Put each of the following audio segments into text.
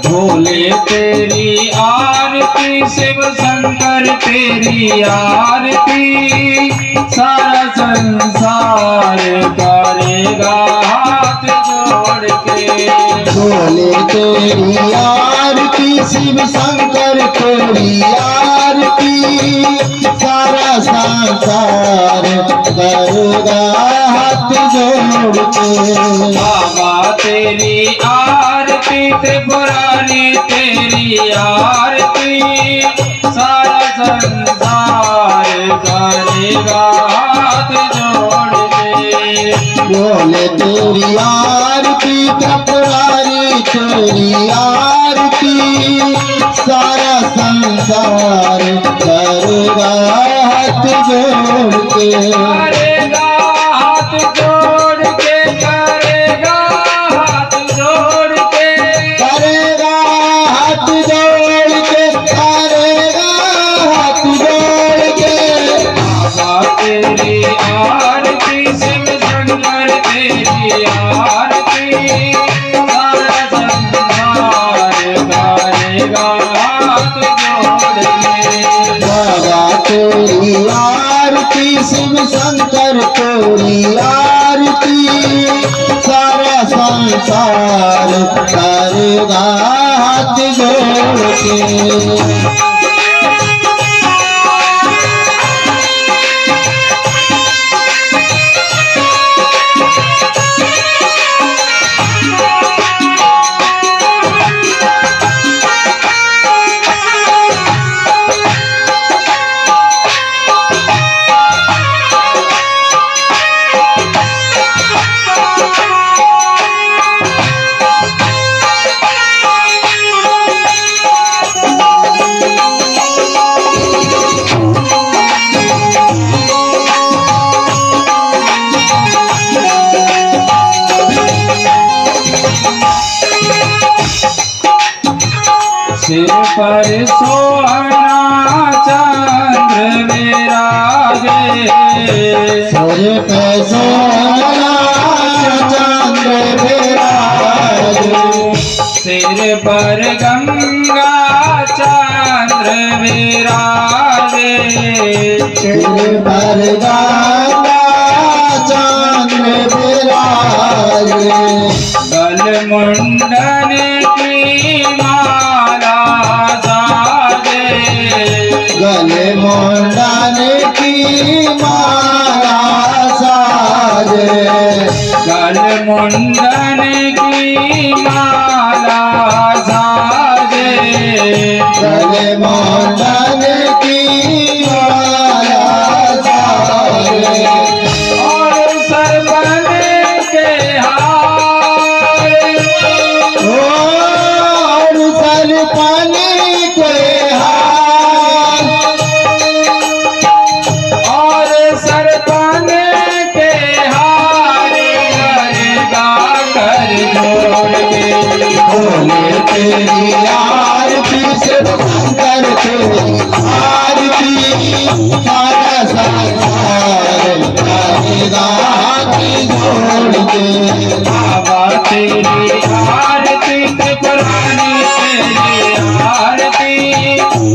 भोले तेरी आरती, शिव शंकर तेरी आरती, सारा संसार करेगा हाथ जोड़ के। भोले तेरी आरती, शिव शंकर तेरी आरती, सारा संसार करेगा हाथ जोड़ के। बाबा तेरी आरती, त्रिपुरारी तेरी आरती, सारा संसार करेगा हाथ जोड़ के। भोले तेरी आरती, त्रिपुरारी तेरी आरती, सारा संसार करेगा हाथ जोड़ के। करेगा हाथ जोड़ के, करेगा हाथ जोड़ के, करेगा हाथ जोड़ के, करेगा हाथ जोड़ के। बाबा तेरी आरती, शिव शंकर तेरी आरती, सारा संसार करेगा हाथ जोड़ के। बाबा तेरी आरती, शिव शंकर तेरी आरती, सारा संसार करेगा हाथ जोड़ के। सिर पर सोहना चंद्र विराजे, सिर पे सोहना चंद्र विराजे, सिर पर गंगा चंद्र विराजे, सिर पर गंगा चंद्र विराजे। गल मुंडन की माला साजे, गले मुंडन की माला साजे, गल मुंडन की माला साजे, गले मुंडन की माला साजे। और सरबन के हार, और सरपन के हार, और सरपन के हार करेगा कर जोड़ के। भोले तेरी आरती, शिव शंकर तेरी आरती, सारा संसार करेगा हाथ जोड़ के। बाबा तेरी आरती, त्रिपुरारी तेरी आरती,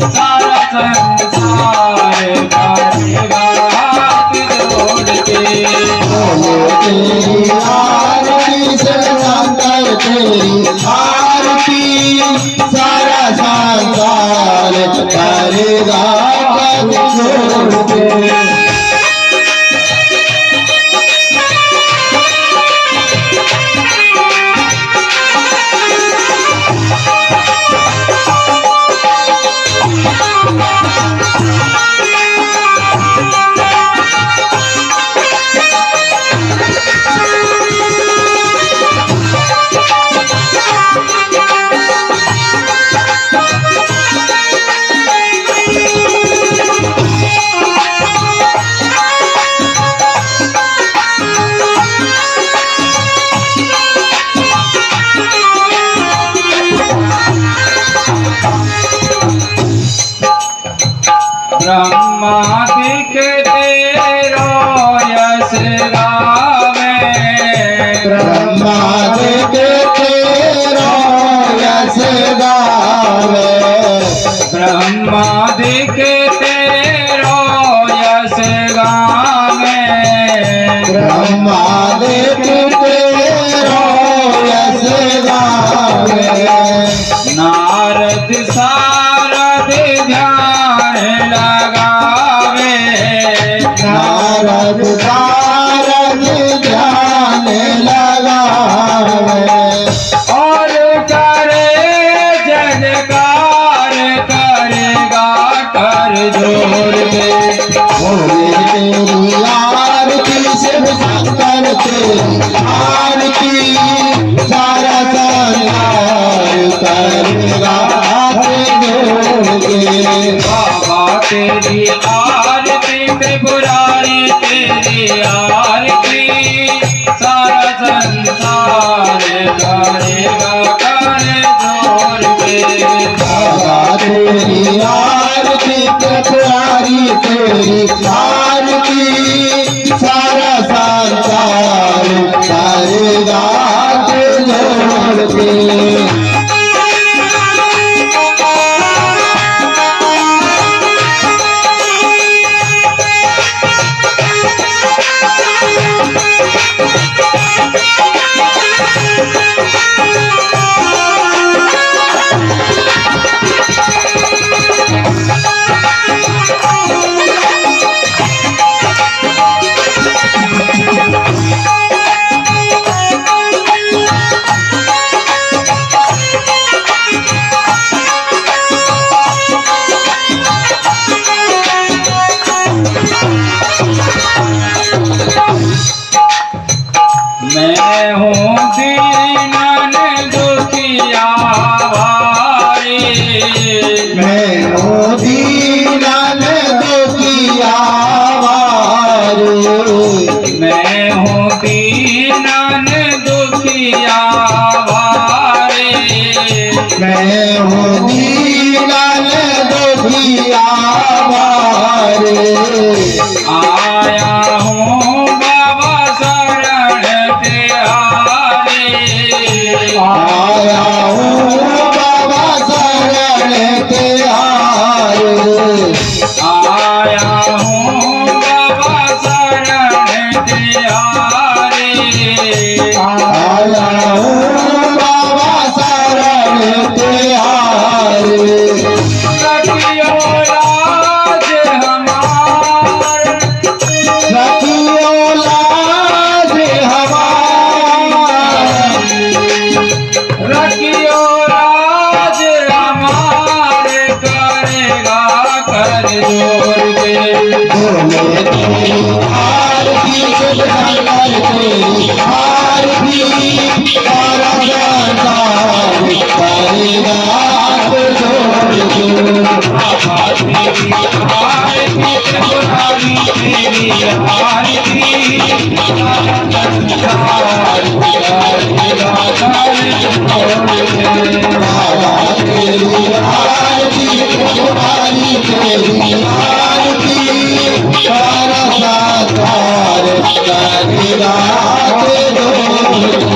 सारा संसार करेगा हाथ जोड़ के। भोले तेरी आरती, शिव शंकर तेरी आरती, सारा संसार करेगा हाथ जोड़ के। ब्रह्मादिक तेरो यश गावे ब्रह्मादिक तेरो यश गावे ब्रह्मादिक तेरो यश गावे ब्रह्मादिक तेरो यश गावे नारद सारद ध्यान लगावे नारद सारद ध्यान लगावे और करे जयकार करेगा कर जोर के बोले तेरी आरती शिव शंकर तेरी आरती सारा संसार करेगा बाबा तेरी आरती त्रिपुरारी तेरी आरती सारा संसार करेगा कर जोर के बाबा तेरी आरती त्रिपुरारी तेरी आरती सारा संसार करेगा जोड़ के मैं हूँ दीनन दुखिया भारी मैं हूँ दीनन दुखिया वारी मैं हूँ दीनन दुखिया भारी मैं हूँ दीनन दुखिया वारी आया हूँ बाबा शरण तिहारी आया हूँ बाबा शरण तिहारी आया हूँ बाबा शरण तिहारी आया हूँ बाबा शरण तिहारी सखियो लाज हमार सखियों लाज हमारी रखियो राज हमारे करेगा कर जोर के बोले तेरी आरती शिव शंकर तेरी आरती सारा संसार करेगा जोड़ के बाबा तेरी आरती त्रिपुरारी तेरी आरती सारा संसार करेगा कर जोर के बाबा तेरी आरती तुम्हारी तेरी आरती सारा संसार करेगा जोड़ के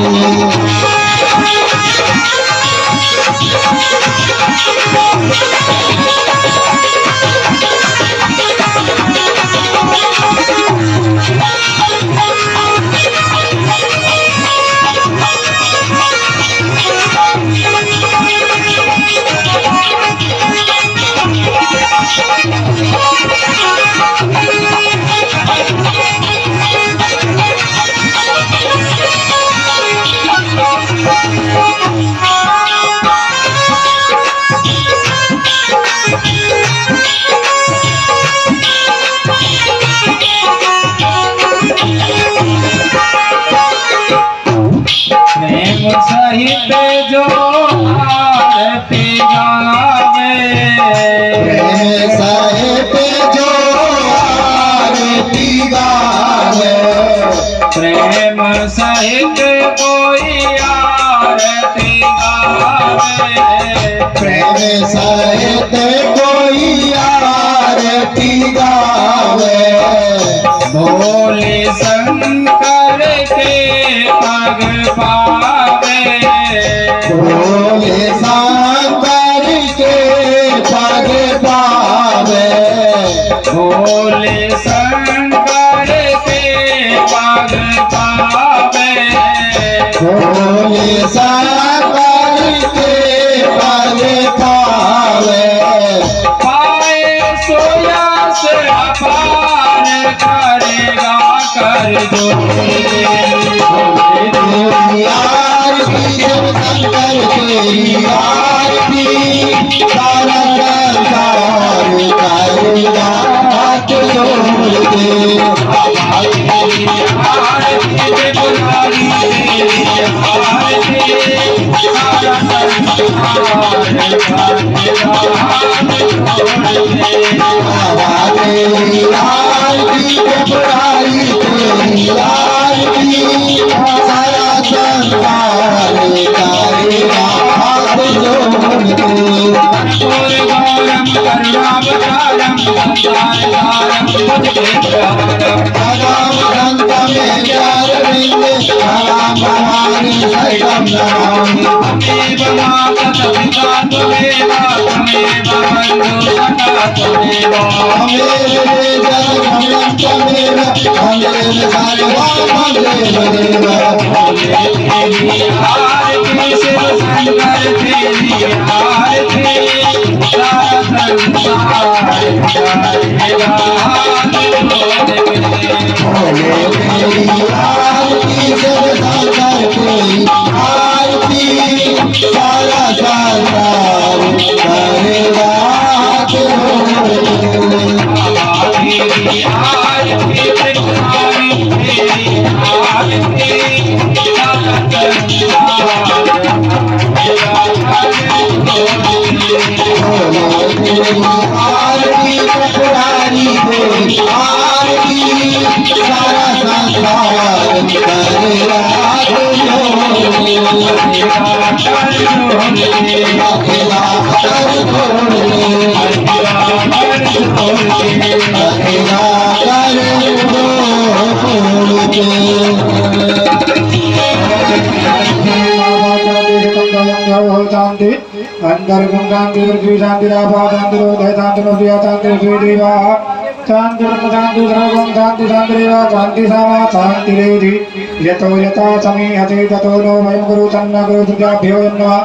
सहित जो आरती गावे सहित जो आरती गावे प्रेम सहित कोई आरती गावे प्रेम सहित कोई आरती आरती गावे भोले शंकर के पग पावे भोले शंकर के पग पावे भोले शंकर के पग पावे भोले शंकर के पग पावे पाए सोया से अपार करेगा कर जो तेरी आरती जब शंकर तेरी आरती सारा संसार करेगा हाथ जोड़ के बाबा तेरी आरती घबराई तेरी आरती सारा संसार करेगा हाथ जोड़ के राम संत में प्यार बिंदे राम भवानी सैकम नमामि सारा संसार करेगा आरती पुरानी तेरी आरती सारा संसार करेगा अकेला कर छोड़ अकेला कर शांति अंदर शांति पृथ्वी शांति शांति उदय शांति प्रिया शांति श्रीदेवा शांति शांति सर्वं शांति शांतिरेवा शांति सामा शांति रेधि यतो यथा समीहते ततो नो वयं गुरु सन्न गुरु प्रजाभ्यो नमः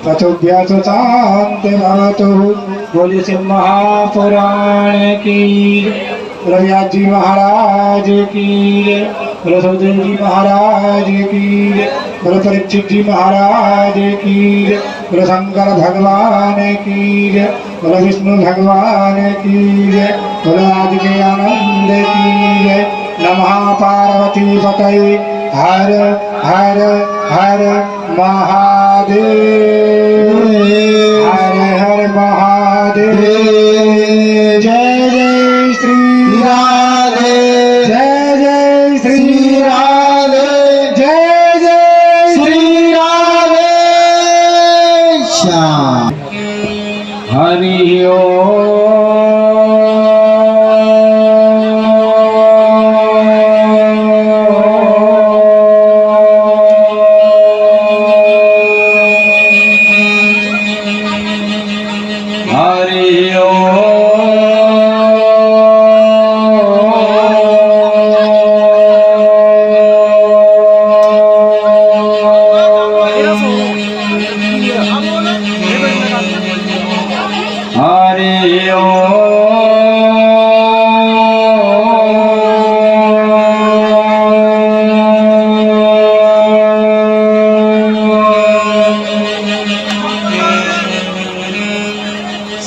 ततोभ्यः शांति भवतु। बोलिए श्री महापुराण की रविराज जी महाराज की बोलो सुखदेव जी महाराज की बोलो परीक्षित जी महाराज की बोलो शंकर भगवान की बोलो विष्णु भगवान की बोलो आज के आनंद की नमः पार्वती पतये हर हर हर महादेव हर हर महादेव जय जय श्री राधे जय जय श्री राधे जय जय श्री राधे श्याम हरि ओम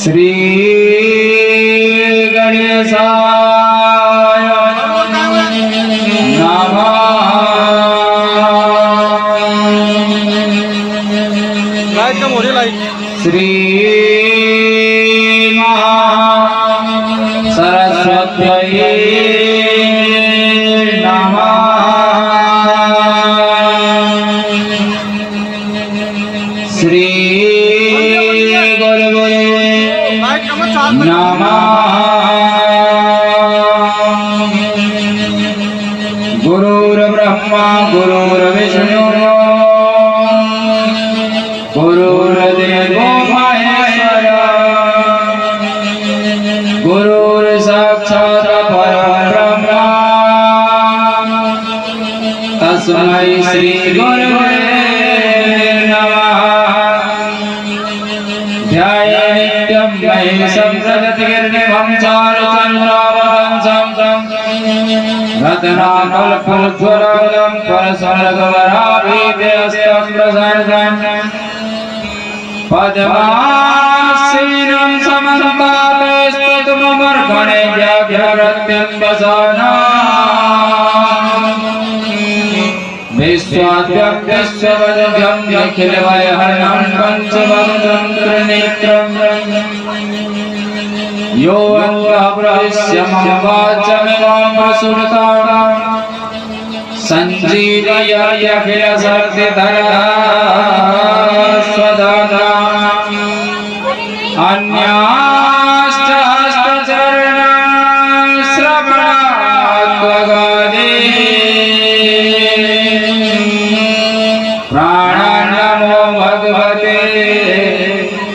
श्री गणेशाय नमः श्री सरस्वत्यै नमः श्री गुरुवे नमः ध्यायेत्यं महेशं रजतगिरिनिभं चारुचन्द्रावहंसं रत्नाकल्पोज्ज्वलं परस्वर्गवराभिभ्यस्तं प्रसन्नं पद्मासीनं समन्तापेस्तुमर्गणे व्याघ्रत्यम्बसाना विश्वाद्यं विश्ववद्भ्यं निखिलवयहरणं पञ्चवक्त्रनेत्रं यो अङ्गप्रविश्यमवाचमिमां प्रसुरतां सञ्जीवयखिलशक्तिधरः स्वदाता अन्याश्च हस्तचरणं श्रवणात्मगादि प्राणान्नमो भगवते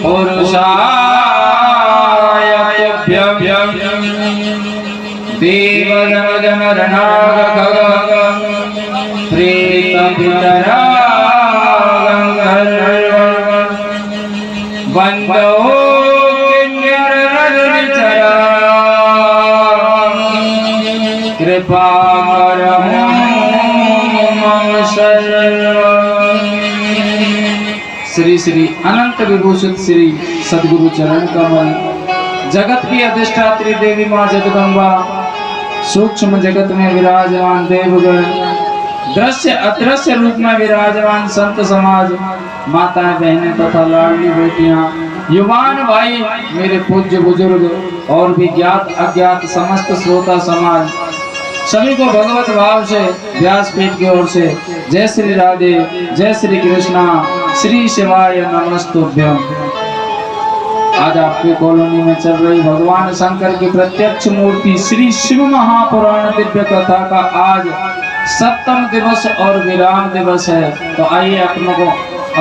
पुरुषाय तुभ्यं देवजनमरणागखग प्रेतपितरागन्धर्व वन्दो किन्नररजनिचरा कृपाकरं मम शरणं। श्री श्री अनंत विभूषित श्री सद्गुरु चरण कमल जगत की अधिष्ठात्री देवी माँ जगदम्बा सूक्ष्म जगत में विराजमान देवगण दृश्य अदृश्य रूप में विराजमान संत समाज माताएं बहनें तथा लाडली बेटियां युवान भाई मेरे पूज्य बुजुर्ग और भी ज्ञात अज्ञात समस्त श्रोता समाज सभी को भगवत भाव से व्यासपीठ की ओर से जय श्री राधे जय श्री कृष्णा श्री शिवाय नमस्तुभ्यं। आज आपके कॉलोनी में चल रही भगवान शंकर की प्रत्यक्ष मूर्ति श्री शिव महापुराण दिव्य कथा का आज 7वां दिवस और विराम दिवस है। तो आइए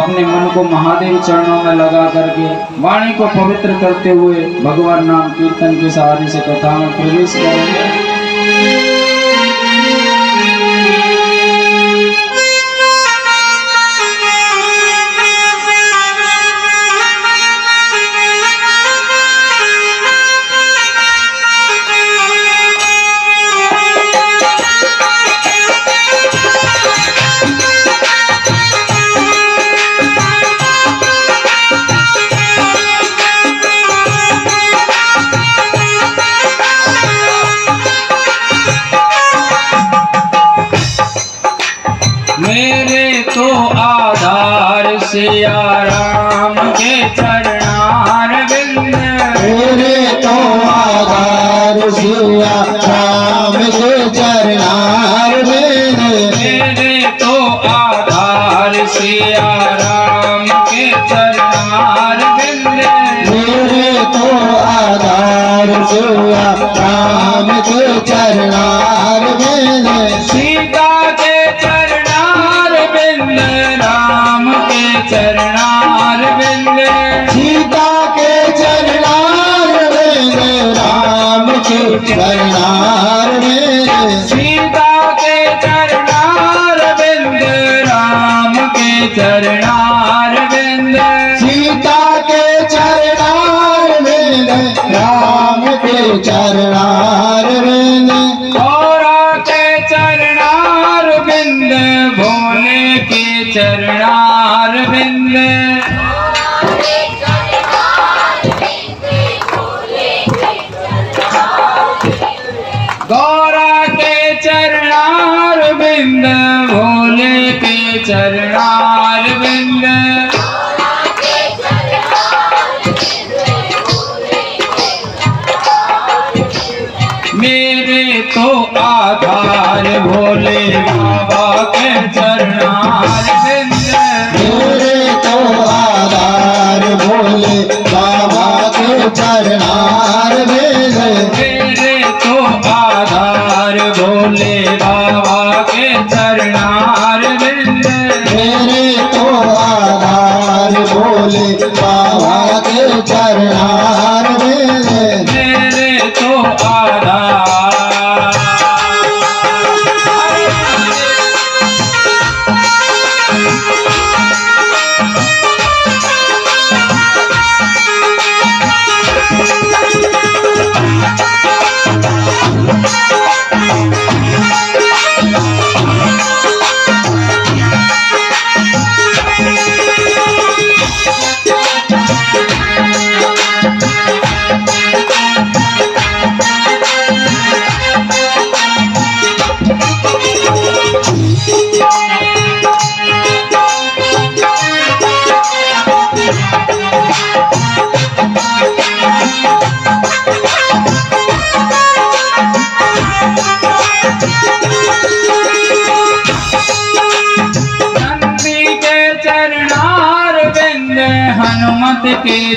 अपने मन को महादेव चरणों में लगा करके वाणी को पवित्र करते हुए भगवान नाम कीर्तन के सहारे से कथा में प्रवेश करेंगे। मेरे तो आधार सिया राम के चरणार बिंद मेरे तो आधार सिया राम के चरणार बिंद मेरे तो आधार सिया राम के चरणार बिंद मेरे तो आधार सिया राम के चरणार बिंद सीता के चरणार बिंद राम के चरणार बिंद सीता के चरणार बिंद राम के चरणार बिंद सीता के चरणार बिंद राम के चरणार बिंद सीता के चरणार बिंद राम के चरणार बिंद गौरा के चरणार बिंद भोले के चरणार बिंद गौरा के चरणार बिंद भोले के चरणार बिंद मेरे तो आधार भोले बाबा के चरणार बिंद मेरे तो आधार भोले बाबा के चरणार बिंद मेरे तो आधार भोले बाबा के चरणार बिंद मेरे तो आधार भोले बाबा के चरणार बिंद मेरे तो आधार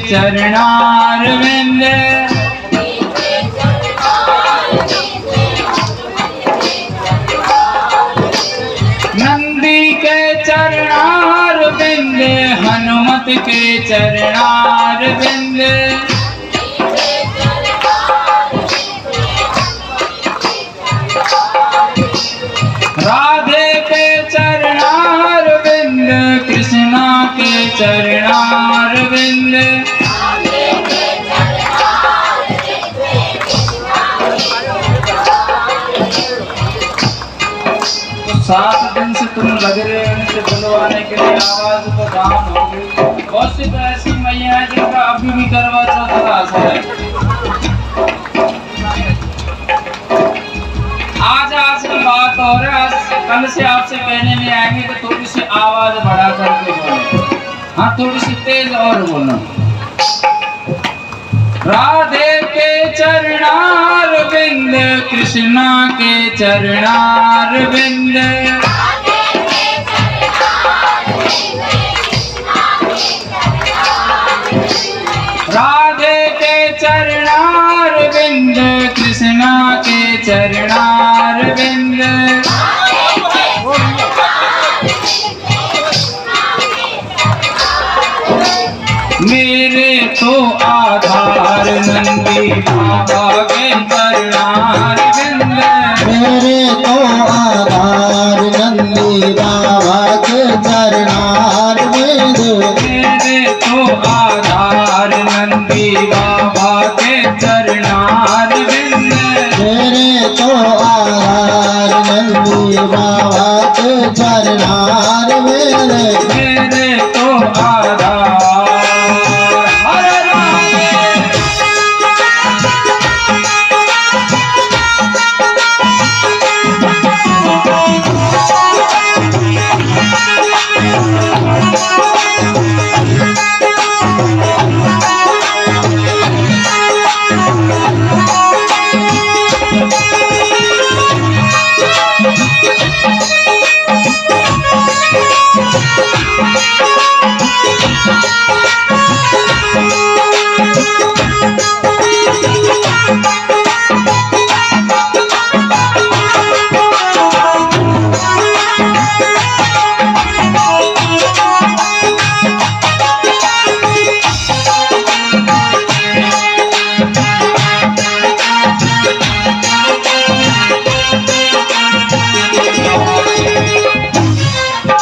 चरणार विंद नंदी के चरणार विंद हनुमत के चरणार विंद राधे के चरणार विंद कृष्णा के चरणार विंद तो 7 दिन से तुम लगे रहे उनसे बुलवाने के लिए, आवाज तो डाउन हो गई। बहुत सी तो ऐसी मैया है जिनका अभी भी करवा चौथ का असर है। आज की बात हो रहा है, कल से आपसे कहने में आएंगे तो थोड़ी सी आवाज बढ़ा करके बोलो, हाँ थोड़ी सी तेज और बोलो। राधे के चरणार विंद कृष्णा के चरणार विंद राधे के चरणार विंद कृष्णा के चरणार विंद मेरे तो आधार नंदी बाबा के चरणार विंद मेरे तो आधार नंदी बाबा के चरणार विंद मेरे तो आधार नंदी बाबा के चरणार विंद मेरे तो आधार नंदी बाबा के चरणार विंद मेरे तो आधार हरे राम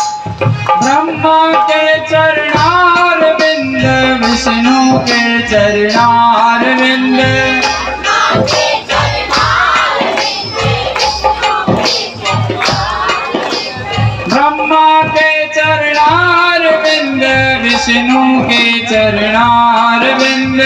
ब्रह्मा के चरणार विंद विष्णु के चरणार विंद ब्रह्मा के चरणार विंद विष्णु के चरणार विंद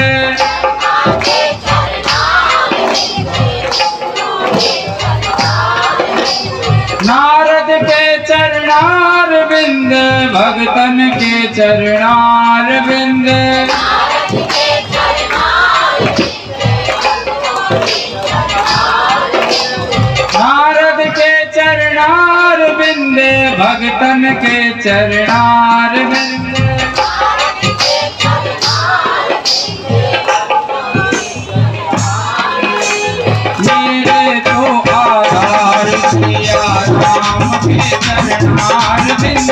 नारद के चरणार विंद भगतन के चरणार विंद नारद के चरणार विंद भगतन के चरणार विंद मेरे तो आधार सिया राम के चरणार विंद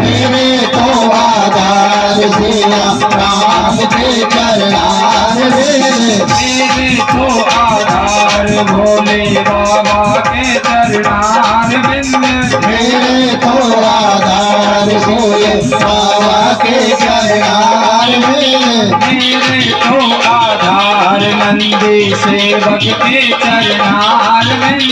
मेरे तो आधार सिया राम के चरणार विंद मेरे तो आधार भोले बाबा के चरणार विंद मेरे तो आधार भोले बाबा के चरणार विंद मेरे तो आधार नंदी सेवक के चरणार विंद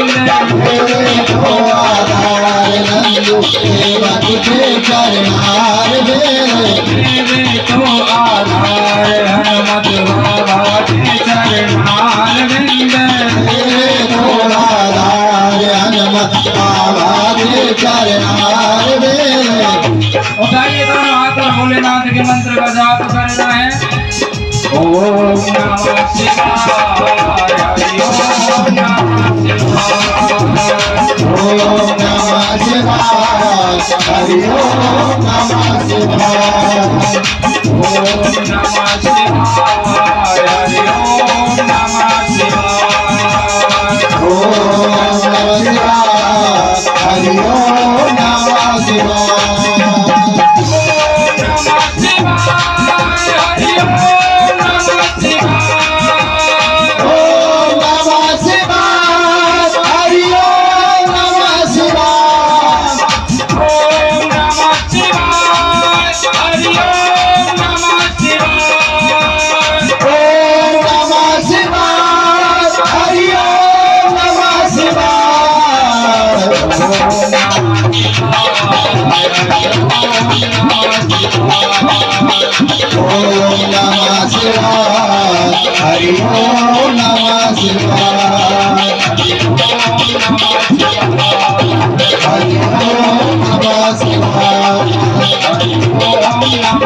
मेरे तो आधार नंदू सेवक के चरणार विंद मेरे तो आधार हनुमत बाबा के चरणार विंद मेरे तो आधार हनुमत बाबा के चरणार विंद उठाइए दोनों हाथ और भोलेनाथ के मंत्र का जाप करना है। ओम नमः शिवाय ओम नमः शिवाय ओम नमः शिवाय हरि ओम नमः शिवाय ओम नमः शिवाय हरि ओम नमः शिवाय ओम नमः शिवाय हरि ओम नमः शिवाय हरि ओम नमः शिवाय हरि ओम नमः शिवाय हरि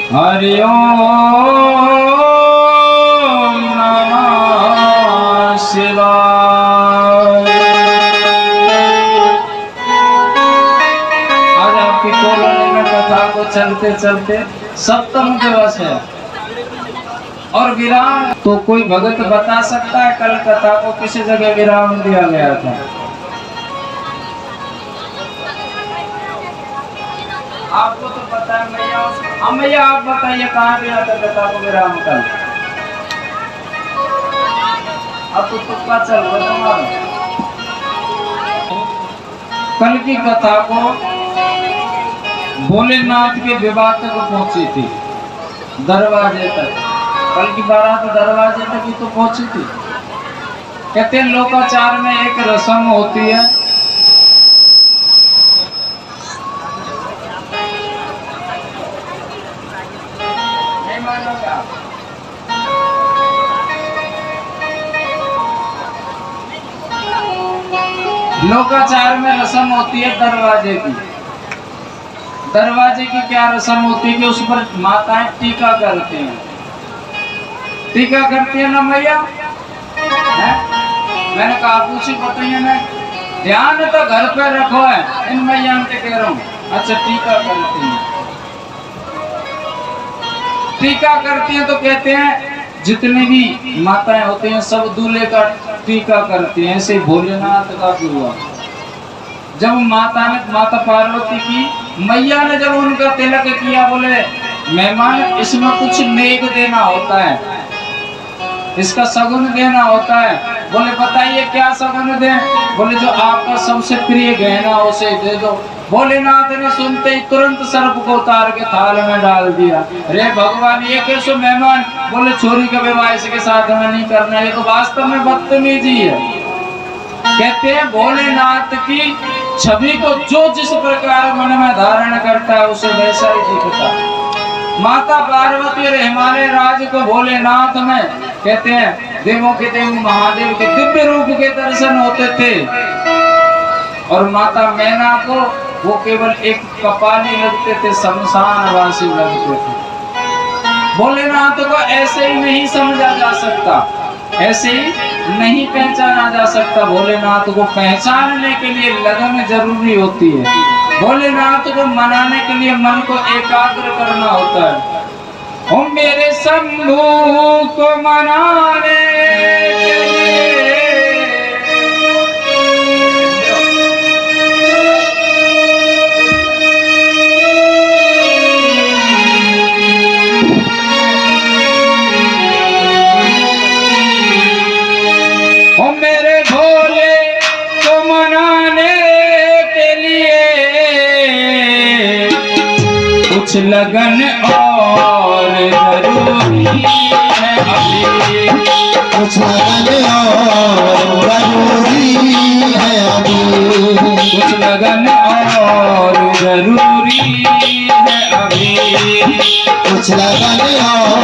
हरि ओम नमः शिवाय। आज आपकी कॉलोनी में कथा को चलते चलते सप्तम दिवस है और विराम तो कोई भगत बता सकता है कल कथा को किसी जगह विराम दिया गया था? आपको तो पता है मैया। मैया आप बताइए कहाँ दिया था कथा को विराम कल? अब तो तुक्का चल रहा तुम्हारा। कल की कथा को भोलेनाथ के विवाह तक पहुंची थी, दरवाजे तक। कल की बारात दरवाजे तक ही तो पहुंची थी। कहते हैं लोकाचार में एक रस्म होती है, लोकाचार में रस्म होती है दरवाजे की। दरवाजे की क्या रस्म होती है कि उस पर माताएं टीका करती हैं। टीका करती है ना मैया? मैंने कहा पूछी बताइए ना, ध्यान तो घर पे रखो है, इन मैया के कह रहा हूँ। अच्छा टीका करती हैं। टीका करती हैं तो कहते हैं जितनी भी माताएं होती हैं सब दूल्हे का टीका करती हैं। ऐसे भोलेनाथ का भी हुआ। जब माता पार्वती की मैया ने जब उनका तिलक किया, बोले मेहमान इसमें कुछ नेक देना होता है, इसका सगुन देना होता है। बोले बताइए क्या सगुन दें? बोले जो आपका सबसे प्रिय गहना उसे दे दो। भोलेनाथ ने सुनते ही तुरंत सर्प को उतार के थाल में डाल दिया। रे भगवान ये कैसे मेहमान? बोले छोरी का विवाह इसके साथ में नहीं करना, ये तो वास्तव में बदतमीजी है। कहते हैं भोलेनाथ की छवि को जो जिस प्रकार मन में धारण करता है उसे वैसा ही दिखता। माता पार्वती और हिमालय राज को भोलेनाथ में कहते हैं देवों के देव महादेव के दिव्य रूप के दर्शन होते थे। और माता मैना को वो केवल एक कपाली लगते थे, शमशानवासी लगते थे। भोलेनाथ को ऐसे ही नहीं समझा जा सकता, ऐसे ही नहीं पहचाना जा सकता। भोलेनाथ को पहचानने के लिए लगन जरूरी होती है। भोलेनाथ को मनाने के लिए मन को एकाग्र करना होता है। ओ मेरे शंभू को मनाने के लिए कुछ लगन और जरूरी है अभी, कुछ लगन और जरूरी है अभी, कुछ लगन और जरूरी है अभी, कुछ लगन और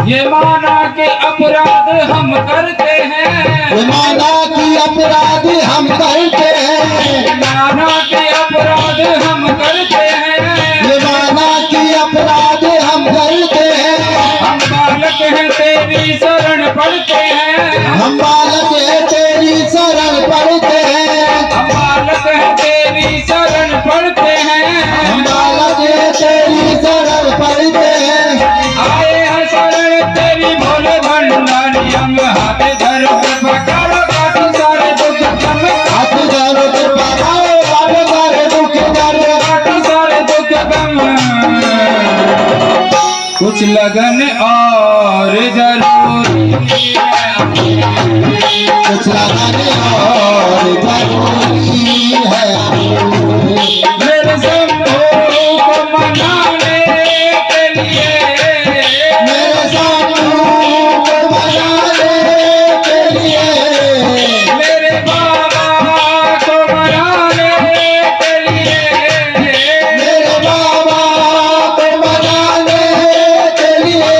ये माना कि अपराध हम करते हैं, माना कि अपराध हम करते हैं, माना कि अपराध हम करते हैं, ये माना कि अपराध हम करते हैं, हम बालक हैं तेरी शरण पढ़ते हैं, हम बालक है तेरी शरण पढ़ते हैं, हम बालक हैं तेरी शरण पढ़ते हैं, हम बालक है तेरी शरण पढ़ते हैं, आए हैं शरण तेरी भोले भंडारी, हम हाथ धर के पकड़ो काटो सारे दुख कम, हाथ धरो कृपा करो काटो सारे दुख करो, काटो सारे दुख कम। कुछ लगन और जरूरी है, कुछ लगाने और जरूरी है, मेरे शंभू को मनाने के लिए, मेरे शंभू को मनाने के लिए, मेरे बाबा को मनाने के लिए, मेरे बाबा को मनाने के लिए,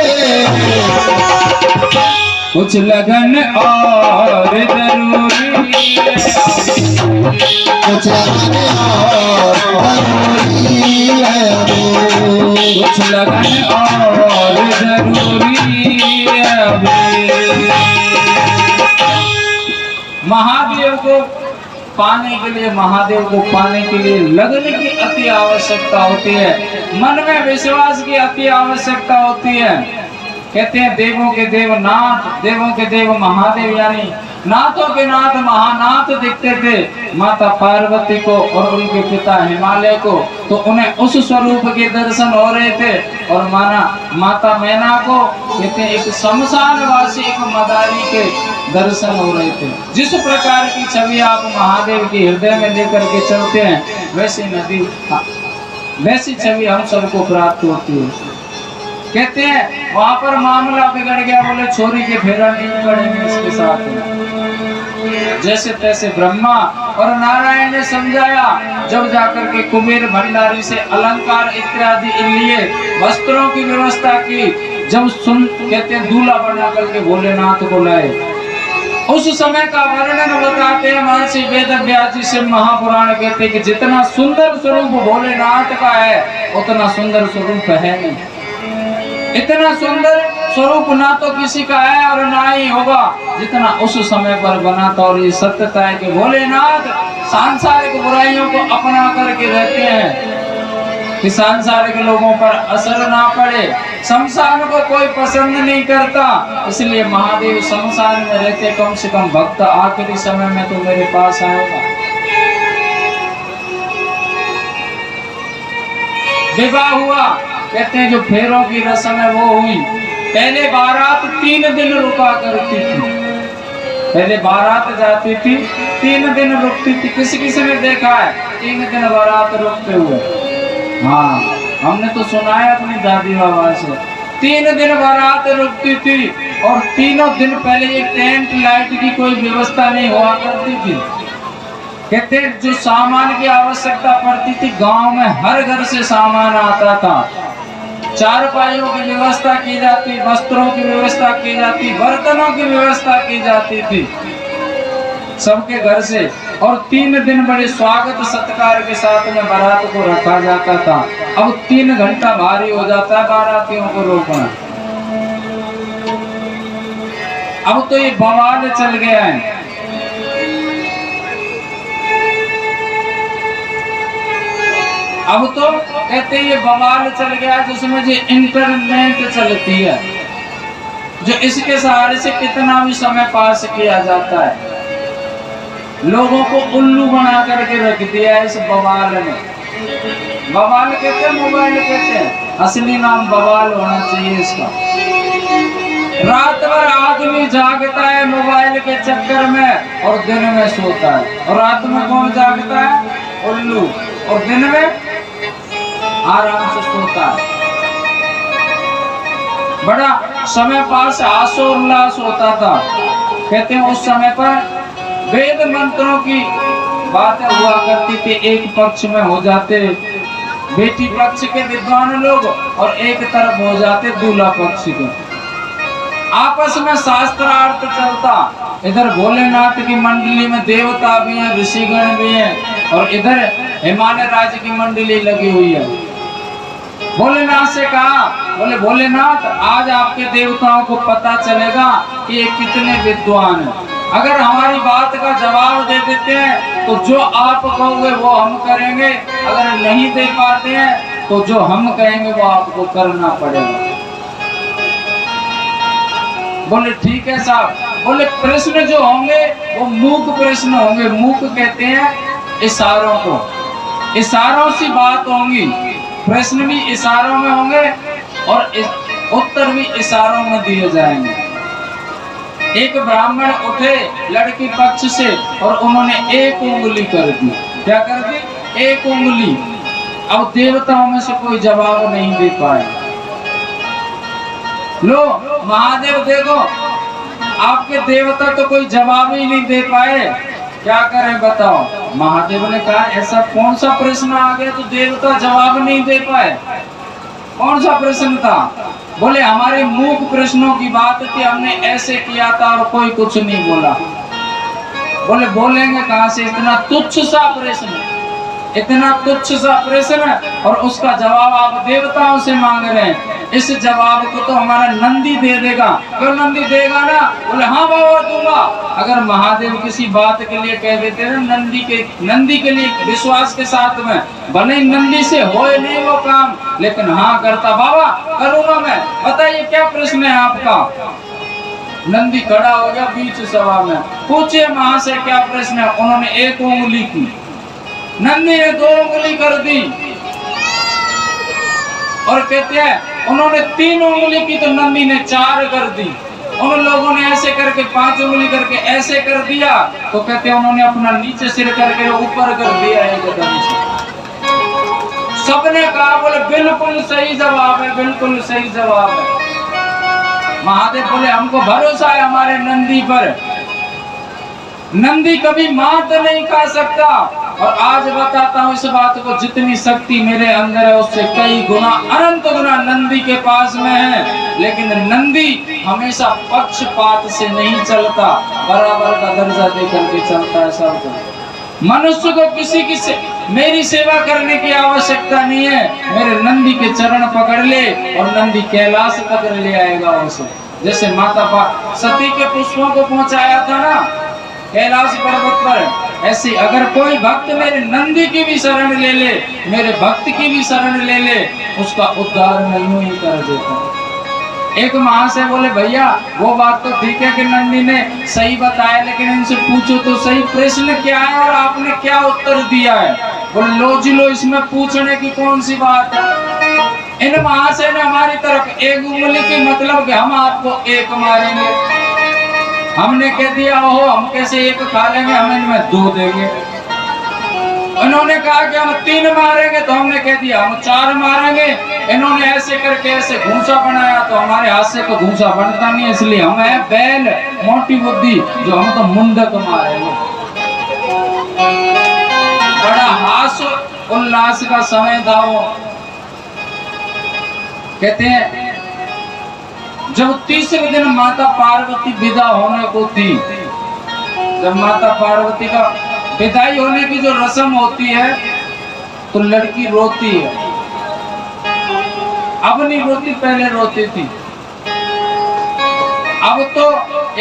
कुछ लगन और जरूरी है, कुछ लगाने और जरूरी है, कुछ लगन और जरूरी है अभी। महादेव को पाने के लिए, महादेव को पाने के लिए लगन की अति आवश्यकता होती है, मन में विश्वास की अति आवश्यकता होती है। कहते हैं देवों के देव नाथ, देवों के देव महादेव, यानी नाथों के नाथ महानाथ दिखते थे माता पार्वती को और उनके पिता हिमालय को, तो उन्हें उस स्वरूप के दर्शन हो रहे थे। और माता मैना को कहते हैं एक शमशानवासी, एक मदारी के दर्शन हो रहे थे। जिस प्रकार की छवि आप महादेव के हृदय में लेकर के चलते हैं, वैसी छवि हम सबको प्राप्त होती है। कहते हैं वहां पर मामला बिगड़ गया, बोले छोरी के फेरा नहीं पड़ेंगे इसके साथ। जैसे तैसे ब्रह्मा और नारायण ने समझाया, जब जाकर के कुबेर भंडारी से अलंकार इत्यादि लिए वस्त्रों की व्यवस्था की, जब कहते हैं दूल्हा बना करके भोलेनाथ को लाए, उस समय का वर्णन बताते हैं महर्षि वेद व्यास जी से महापुराण कहते हैं कि जितना सुंदर स्वरूप भोलेनाथ का है उतना सुंदर स्वरूप है नहीं। इतना सुंदर स्वरूप ना तो किसी का है और ना ही होगा जितना उस समय पर बना था। और ये सत्यता है कि भोलेनाथ सांसारिक बुराइयों को अपना करके रहते हैं कि सांसारिक लोगों पर असर ना पड़े। शमशान को कोई पसंद नहीं करता, इसलिए महादेव शमशान में रहते। कम से कम भक्त आखिरी समय में तो मेरे पास आएगा। विवाह हुआ, कहते हैं जो फेरों की रस्म है वो हुई। पहले बारात 3 दिन रुका करती थी, पहले बारात जाती थी 3 दिन रुकती थी। किसी किसी ने देखा है 3 दिन बारात रुकते हुए? हाँ, हमने तो सुना है अपनी दादी बाबा से। 3 दिन बारात रुकती थी और तीनों दिन पहले ये टेंट लाइट की कोई व्यवस्था नहीं हुआ करती थी। कहते जो सामान की आवश्यकता पड़ती थी, गांव में हर घर से सामान आता था। चारपाइयों की व्यवस्था की जाती, वस्त्रों की व्यवस्था की जाती, बर्तनों की व्यवस्था की जाती थी सबके घर से। और 3 दिन बड़े स्वागत सत्कार के साथ में बारात को रखा जाता था। अब 3 घंटा भारी हो जाता है बारातियों को रोकना। अब तो ये बवाल चल गया है। अब तो कहते ये बवाल चल गया जिसमें जो इंटरनेट चलती है, जो इसके सहारे से कितना भी समय पास किया जाता है। लोगों को उल्लू बना करके रख दिया है इस बवाल में। बवाल कहते हैं, मोबाइल कहते हैं, असली नाम बवाल होना चाहिए इसका। रात भर आदमी जागता है मोबाइल के चक्कर में और दिन में सोता है। और रात में कौन जागता है? उल्लू। और दिन में आराम से सोता है। बड़ा समय पास आशोल्लास होता था। कहते हैं उस समय पर वेद मंत्रों की बातें हुआ करती थी। एक पक्ष में हो जाते बेटी पक्ष के विद्वान लोग और एक तरफ हो जाते दूल्हा पक्ष के। आपस में शास्त्रार्थ चलता। इधर भोलेनाथ की मंडली में देवता भी हैं, ऋषिगण भी हैं, और इधर हिमालय राज्य की मंडली लगी हुई है। भोलेनाथ से कहा, बोले भोलेनाथ आज आपके देवताओं को पता चलेगा कि ये कितने विद्वान हैं। अगर हमारी बात का जवाब दे देते हैं तो जो आप कहोगे वो हम करेंगे, अगर नहीं दे पाते हैं तो जो हम कहेंगे वो आपको करना पड़ेगा। बोले ठीक है साहब। बोले प्रश्न जो होंगे वो मूक प्रश्न होंगे। मूक कहते हैं इशारों को, इशारों से बात होंगी। प्रश्न भी इशारों में होंगे और उत्तर भी इशारों में दिए जाएंगे। एक ब्राह्मण उठे लड़की पक्ष से और उन्होंने एक उंगली कर दी। क्या कर दी? एक उंगली। अब देवताओं में से कोई जवाब नहीं दे पाए। लो महादेव देखो, आपके देवता तो कोई जवाब ही नहीं दे पाए, क्या करें बताओ। महादेव ने कहा ऐसा कौन सा प्रश्न आ गया तो देवता जवाब नहीं दे पाए? कौन सा प्रश्न था? बोले हमारे मूक प्रश्नों की बात थी, हमने ऐसे किया था और कोई कुछ नहीं बोला। बोले बोलेंगे कहां से? इतना तुच्छ सा प्रश्न, इतना तुच्छ सा प्रश्न और उसका जवाब आप देवताओं से मांग रहे हैं। इस जवाब को तो हमारा नंदी दे देगा। क्यों नंदी देगा ना? बोले हाँ बाबा दूंगा। अगर महादेव किसी बात के लिए कह देते हैं नंदी के लिए विश्वास के साथ में, भले नंदी से होए नहीं वो काम, लेकिन हाँ करता, बाबा करूंगा मैं, बताइए क्या प्रश्न है आपका। नंदी खड़ा हो गया बीच सभा में, पूछिए वहां से क्या प्रश्न है। उन्होंने एक उंगली की, नंदी ने 2 उंगली कर दी, और कहते हैं उन्होंने 3 उंगली की तो नंदी ने 4 कर दी। उन लोगों ने ऐसे करके 5 उंगली करके ऐसे कर दिया, तो कहते हैं उन्होंने अपना नीचे सिर करके ऊपर कर दिया एकदम से। सबने कहा बोले बिल्कुल सही जवाब है, बिल्कुल सही जवाब है। महादेव बोले हमको भरोसा है हमारे नंदी पर, नंदी कभी मात नहीं खा सकता। और आज बताता हूँ इस बात को, जितनी शक्ति मेरे अंदर है उससे कई गुना, अनंत गुना नंदी के पास में है। लेकिन नंदी हमेशा पक्षपात से नहीं चलता, बराबर का दर्जा देकर के चलता है सबको। मनुष्य को किसी की मेरी सेवा करने की आवश्यकता नहीं है, मेरे नंदी के चरण पकड़ ले और नंदी कैलाश तक ले आएगा उसे। जैसे माता सती के पुष्पों को पहुंचाया था ना कैलाश पर्वत पर, ऐसे अगर कोई भक्त मेरे नंदी की भी शरण ले ले, मेरे भक्त की भी शरण ले ले, उसका उद्धार मैं यूं ही कर देता हूं। एक महाशय बोले भैया वो बात तो ठीक है कि नंदी ने सही बताया, लेकिन इनसे पूछो तो सही प्रश्न क्या है और आपने क्या उत्तर दिया है। बोले लो जी लो, इसमें पूछने की कौन सी बात है। इन महाशय ने हमारी तरफ एक उंगली की मतलब कि हम आपको एक मारेंगे। हमने कह दिया ओहो हम कैसे एक खा लेंगे, हम इनमें 2 देंगे। इन्होंने कहा कि हम 3 मारेंगे, तो हमने कह दिया हम 4 मारेंगे। इन्होंने ऐसे करके ऐसे घूंसा बनाया, तो हमारे हाथ से तो घूंसा बनता नहीं, इसलिए हम है बैल मोटी बुद्धि, जो हम तो मुंडक मारेंगे। बड़ा हास उल्लास का समय था वो। कहते हैं जब तीसरे दिन माता पार्वती विदा होने को थी, जब माता पार्वती का विदाई होने की जो रस्म होती है तो लड़की रोती है। अब नहीं रोती, पहले रोती थी। अब तो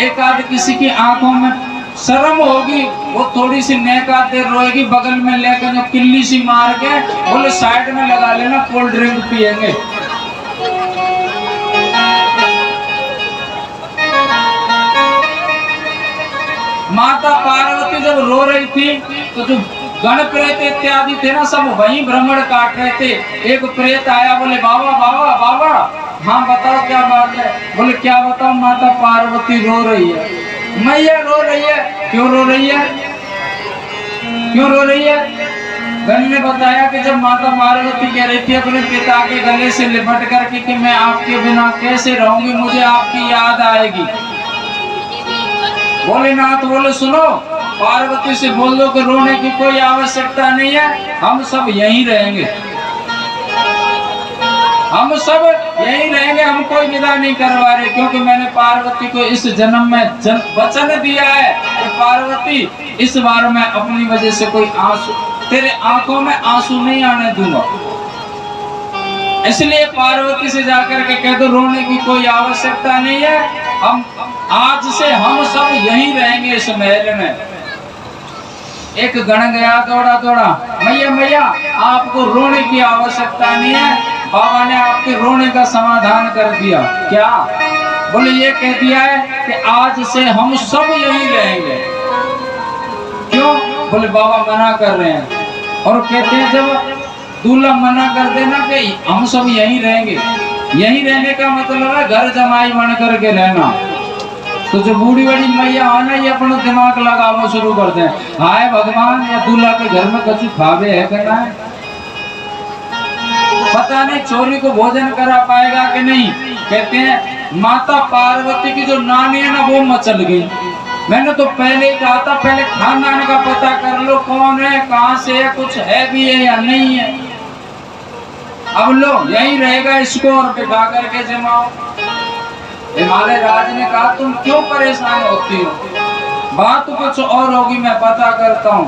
एक आध किसी की आंखों में शर्म होगी, वो थोड़ी सी नेका देर रोएगी, बगल में लेकर जो किल्ली सी मार के बोले साइड में लगा लेना, कोल्ड ड्रिंक पिएंगे। माता पार्वती जब रो रही थी तो जो गण प्रेत इत्यादि थे ना, सब वहीं भ्रमण काट रहे थे। एक प्रेत आया, बोले बाबा बाबा बाबा, हाँ बताओ क्या बात है। बोले क्या बताओ, माता पार्वती रो रही है। मैया रो रही है, क्यों रो रही है, क्यों रो रही है। गण ने बताया कि जब माता पार्वती कह रही थी अपने पिता के गले से लिपट करके कि मैं आपके बिना कैसे रहूंगी, मुझे आपकी याद आएगी। भोलेनाथ बोले सुनो, पार्वती से बोल दो कि रोने की कोई आवश्यकता नहीं है, हम सब यहीं रहेंगे। हम सब यही रहेंगे, हम कोई विदा नहीं करवा रहे, क्योंकि मैंने पार्वती को इस जन्म में वचन दिया है कि पार्वती इस बार मैं अपनी वजह से कोई आंसू, तेरे आंखों में आंसू नहीं आने दूंगा। इसलिए पार्वती से जाकर के कह दो रोने की कोई आवश्यकता नहीं है, हम आज से हम सब यहीं रहेंगे इस महल में। एक गण गया दौड़ा दौड़ा, मैया मैया आपको रोने की आवश्यकता नहीं है, बाबा ने आपके रोने का समाधान कर दिया। क्या? बोले ये कह दिया है कि आज से हम सब यहीं रहेंगे। क्यों? बोले बाबा मना कर रहे हैं। और कहते हैं जब दूल्हा मना कर देना कि हम सब यहीं रहेंगे, यहीं रहने का मतलब है घर जमाई बन करके रहना। तो जो बूढ़ी बड़ी मैया आना ये अपना दिमाग लगाना शुरू करते हैं, हाय भगवान या दूल्हा के घर में कछु खावे है करना है, पता नहीं चोरी को भोजन करा पाएगा कि नहीं। कहते हैं माता पार्वती की जो नानी है ना वो मचल गई। मैंने तो पहले ही कहा था पहले खानदान का पता कर लो, कौन है कहाँ से है, कुछ है भी है या नहीं है। अब लो यही रहेगा, इसको और बिठा करके जमाओ। हिमालय राज ने कहा तुम क्यों परेशान होती हो, बात तो कुछ और होगी, मैं पता करता हूँ।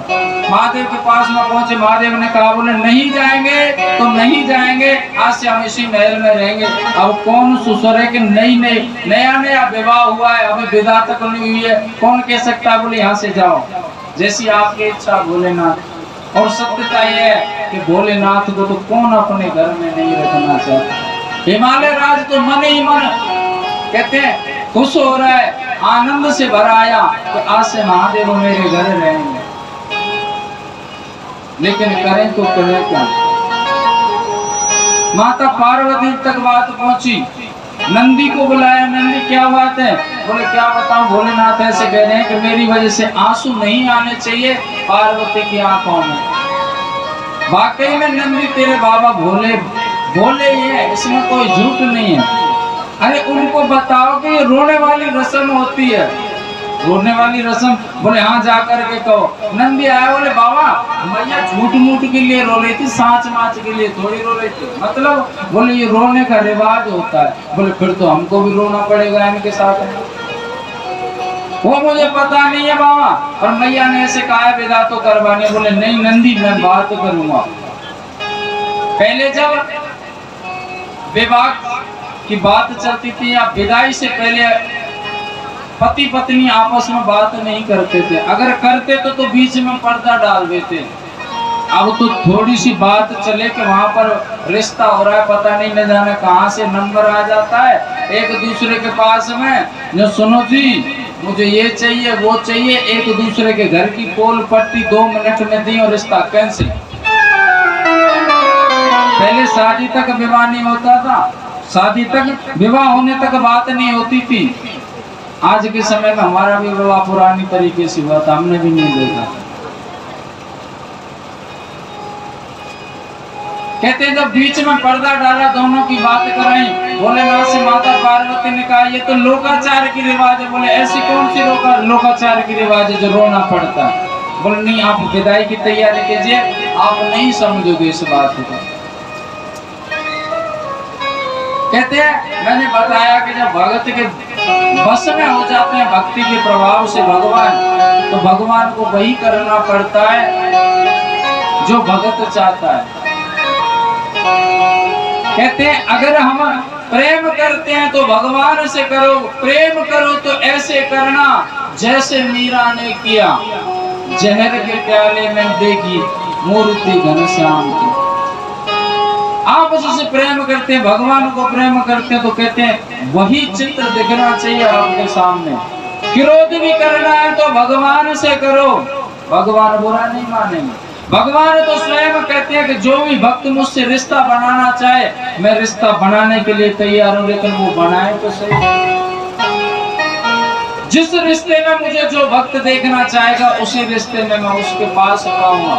महादेव के पास में पहुंचे, महादेव ने कहा बोले नहीं जाएंगे तो नहीं जाएंगे, आज से हम इसी महल में रहेंगे। अब कौन सुसर है कि नहीं नहीं नया नया विवाह हुआ है, अभी विदा तक नहीं हुई है, कौन कह सकता बोले यहाँ से जाओ, जैसी आपकी इच्छा भोलेनाथ। और सत्यता यह है कि भोलेनाथ को तो कौन अपने घर में नहीं रखना चाहता। हिमालय राज तो मन ही मन कहते हैं खुश हो रहा है, आनंद से भरा आया कि आज से महादेव मेरे घर रहेंगे। लेकिन करें तो करें क्या? माता पार्वती तक बात पहुंची, नंदी को बुलाया, नंदी क्या बात है? बोले क्या बताऊं भोलेनाथ ऐसे कह रहे हैं कि मेरी वजह से आंसू नहीं आने चाहिए पार्वती की आंखों में। वाकई में नंदी तेरे बाबा भोले भोले ही है, इसमें कोई झूठ नहीं है। अरे उनको बताओ कि ये रोने वाली रस्म होती है, रोने वाली रस्म। बोले हाँ जाकर के कहो। नंदी आया, बोले बाबा मैया झूठ मूठ के लिए रो रही थी, सांच माच के लिए थोड़ी रो रही थी। मतलब बोले ये रोने का रिवाज होता है। बोले फिर तो हमको भी रोना पड़ेगा इनके साथ में। वो मुझे पता नहीं है बाबा, और मैया ने ऐसे कहा विदा तो करवाने। बोले नहीं नंदी मैं बात करूंगा। पहले जब विवाह की बात चलती थी या विदाई से पहले पति पत्नी आपस में बात नहीं करते थे, अगर करते तो बीच में पर्दा डाल देते। अब तो थोड़ी सी बात चले कि वहां पर रिश्ता हो रहा है, पता नहीं न जाने कहां से नंबर आ जाता है एक दूसरे के पास में, जो सुनो जी मुझे ये चाहिए वो चाहिए, एक दूसरे के घर की पोल पट्टी 2 मिनट में दी और रिश्ता कैंसिल। पहले शादी तक विवाह नहीं होता था, शादी तक विवाह होने तक बात नहीं होती थी। आज के समय में हमारा भी विवाह पुरानी तरीके से हुआ था, हमने भी नहीं देखा। कहते जब बीच में पर्दा डाला, दोनों की बात कराई, भोलेनाथ से माता पार्वती ने कहा ये तो लोकाचार की रिवाज है। बोले ऐसी कौन सी लोकाचार की रिवाज है जो रोना पड़ता है? बोले नहीं आप विदाई की तैयारी कीजिए, आप नहीं समझोगे इस बात को। कहते हैं मैंने बताया कि जब भगत के बस में हो जाते हैं भक्ति के प्रभाव से भगवान, तो भगवान को वही करना पड़ता है जो भगत चाहता है। कहते हैं अगर हम प्रेम करते हैं तो भगवान से करो, प्रेम करो तो ऐसे करना जैसे मीरा ने किया, जहर के प्याले में देगी मूर्ति घनश्याम की। आप उससे प्रेम करते हैं, भगवान को प्रेम करते हैं, तो कहते हैं वही चित्र दिखना चाहिए आपके सामने। क्रोध भी करना है तो भगवान से करो, भगवान बुरा नहीं मानेंगे। भगवान तो स्वयं कहते हैं कि जो भी भक्त मुझसे रिश्ता बनाना चाहे मैं रिश्ता बनाने के लिए तैयार हूं, लेकिन वो बनाए तो सही। जिस रिश्ते में मुझे जो भक्त देखना चाहेगा उसी रिश्ते में मैं उसके पास आऊंगा।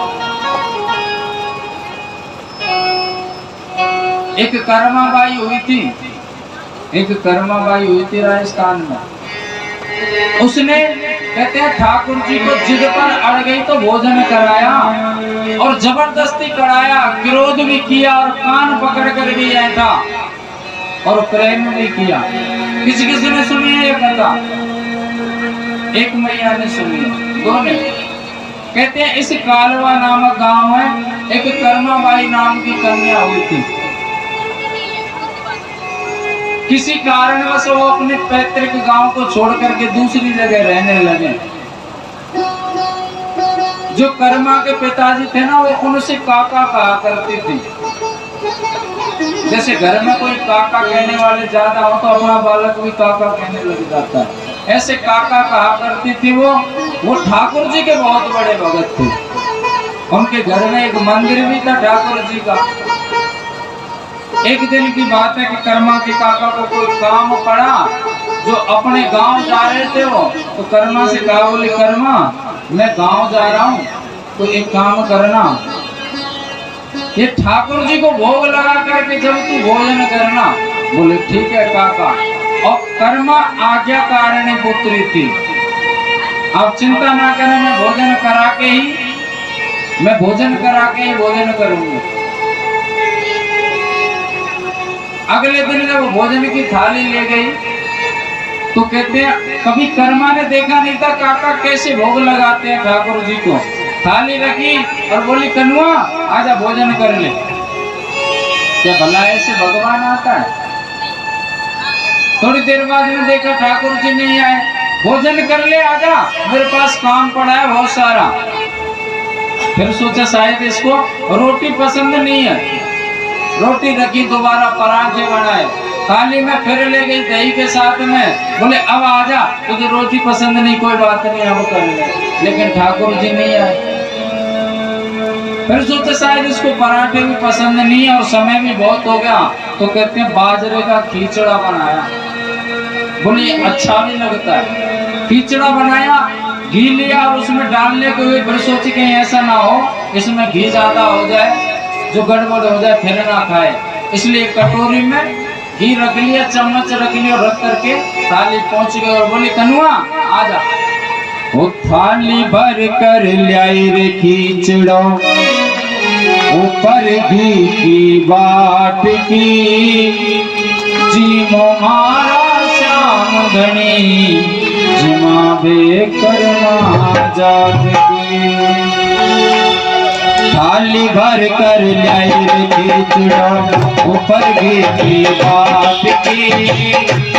एक कर्माबाई हुई थी, राजस्थान में। उसने कहते हैं ठाकुर जी को जिद पर अड़ गई तो भोजन कराया और जबरदस्ती कराया, क्रोध भी किया और कान पकड़ कर भी ऐठा और प्रेम भी किया। किसी किसी ने सुनी है ये कथा? एक मैया ने सुनी है, दो ने। कहते हैं इस कालवा नामक गांव में एक कर्माबाई नाम की कन्या हुई थी। किसी कारणवश वो अपने पैतृक गांव को छोड़ करके दूसरी जगह रहने लगे। जो कर्मा के पिताजी थे ना, वो उनसे काका कहा करती थी। जैसे घर में कोई काका कहने वाले ज्यादा हो तो अपना बालक भी काका कहने लग जाता है, ऐसे काका कहा करती थी। वो ठाकुर जी के बहुत बड़े भगत थे। उनके घर में एक मंदिर भी था ठाकुर जी का। एक दिन की बात है कि कर्मा के काका को कोई काम पड़ा, जो अपने गांव जा रहे थे वो, तो कर्मा से कहा, बोले कर्मा मैं गांव जा रहा हूँ तो एक काम करना, ये ठाकुर जी को भोग लगा करके जब तू भोजन करना। बोले ठीक है काका। और कर्मा आज्ञाकारिणी पुत्री थी। आप चिंता ना करें, मैं भोजन करा के ही भोजन करूंगी। अगले दिन जब भोजन की थाली ले गई तो कहते हैं कभी कर्मा ने देखा नहीं था काका कैसे भोग लगाते हैं ठाकुर जी को। थाली रखी और बोली कनुआ आजा भोजन कर ले। क्या भला ऐसे भगवान आता है? थोड़ी देर बाद में देखा ठाकुर जी नहीं आए। भोजन कर ले आजा, मेरे पास काम पड़ा है बहुत सारा। फिर सोचा शायद इसको रोटी पसंद नहीं है। रोटी रखी, दोबारा पराठे बनाए, थाली में फिर ले गई दही के साथ में। बोले अब आजा, तुझे रोटी पसंद नहीं, कोई बात नहीं अब कर ले। लेकिन ठाकुर जी नहीं आए। फिर सोचे शायद इसको पराठे भी पसंद नहीं है और समय भी बहुत हो गया, तो कहते हैं बाजरे का खिचड़ा बनाया। बोले अच्छा नहीं लगता है। खिचड़ा बनाया, घी लिया और उसमें डालने को हुए। फिर सोचे कहीं ऐसा ना हो इसमें घी ज्यादा हो जाए, जो गड़बड़ हो जाए फिर ना खाए। इसलिए कटोरी में घी रख लिया, चम्मच रख लिया, रख करके थाली पहुंच गए और बोली कनुआ आजा। वो थाली भर कर लाई रे खिचड़ो, ऊपर घी की बाट की, जीमो मारा श्याम धनी, जिमा बे कर्मा जात की। थाली भर कर लाई रे खिचड़ा, ऊपर घी की बाट की,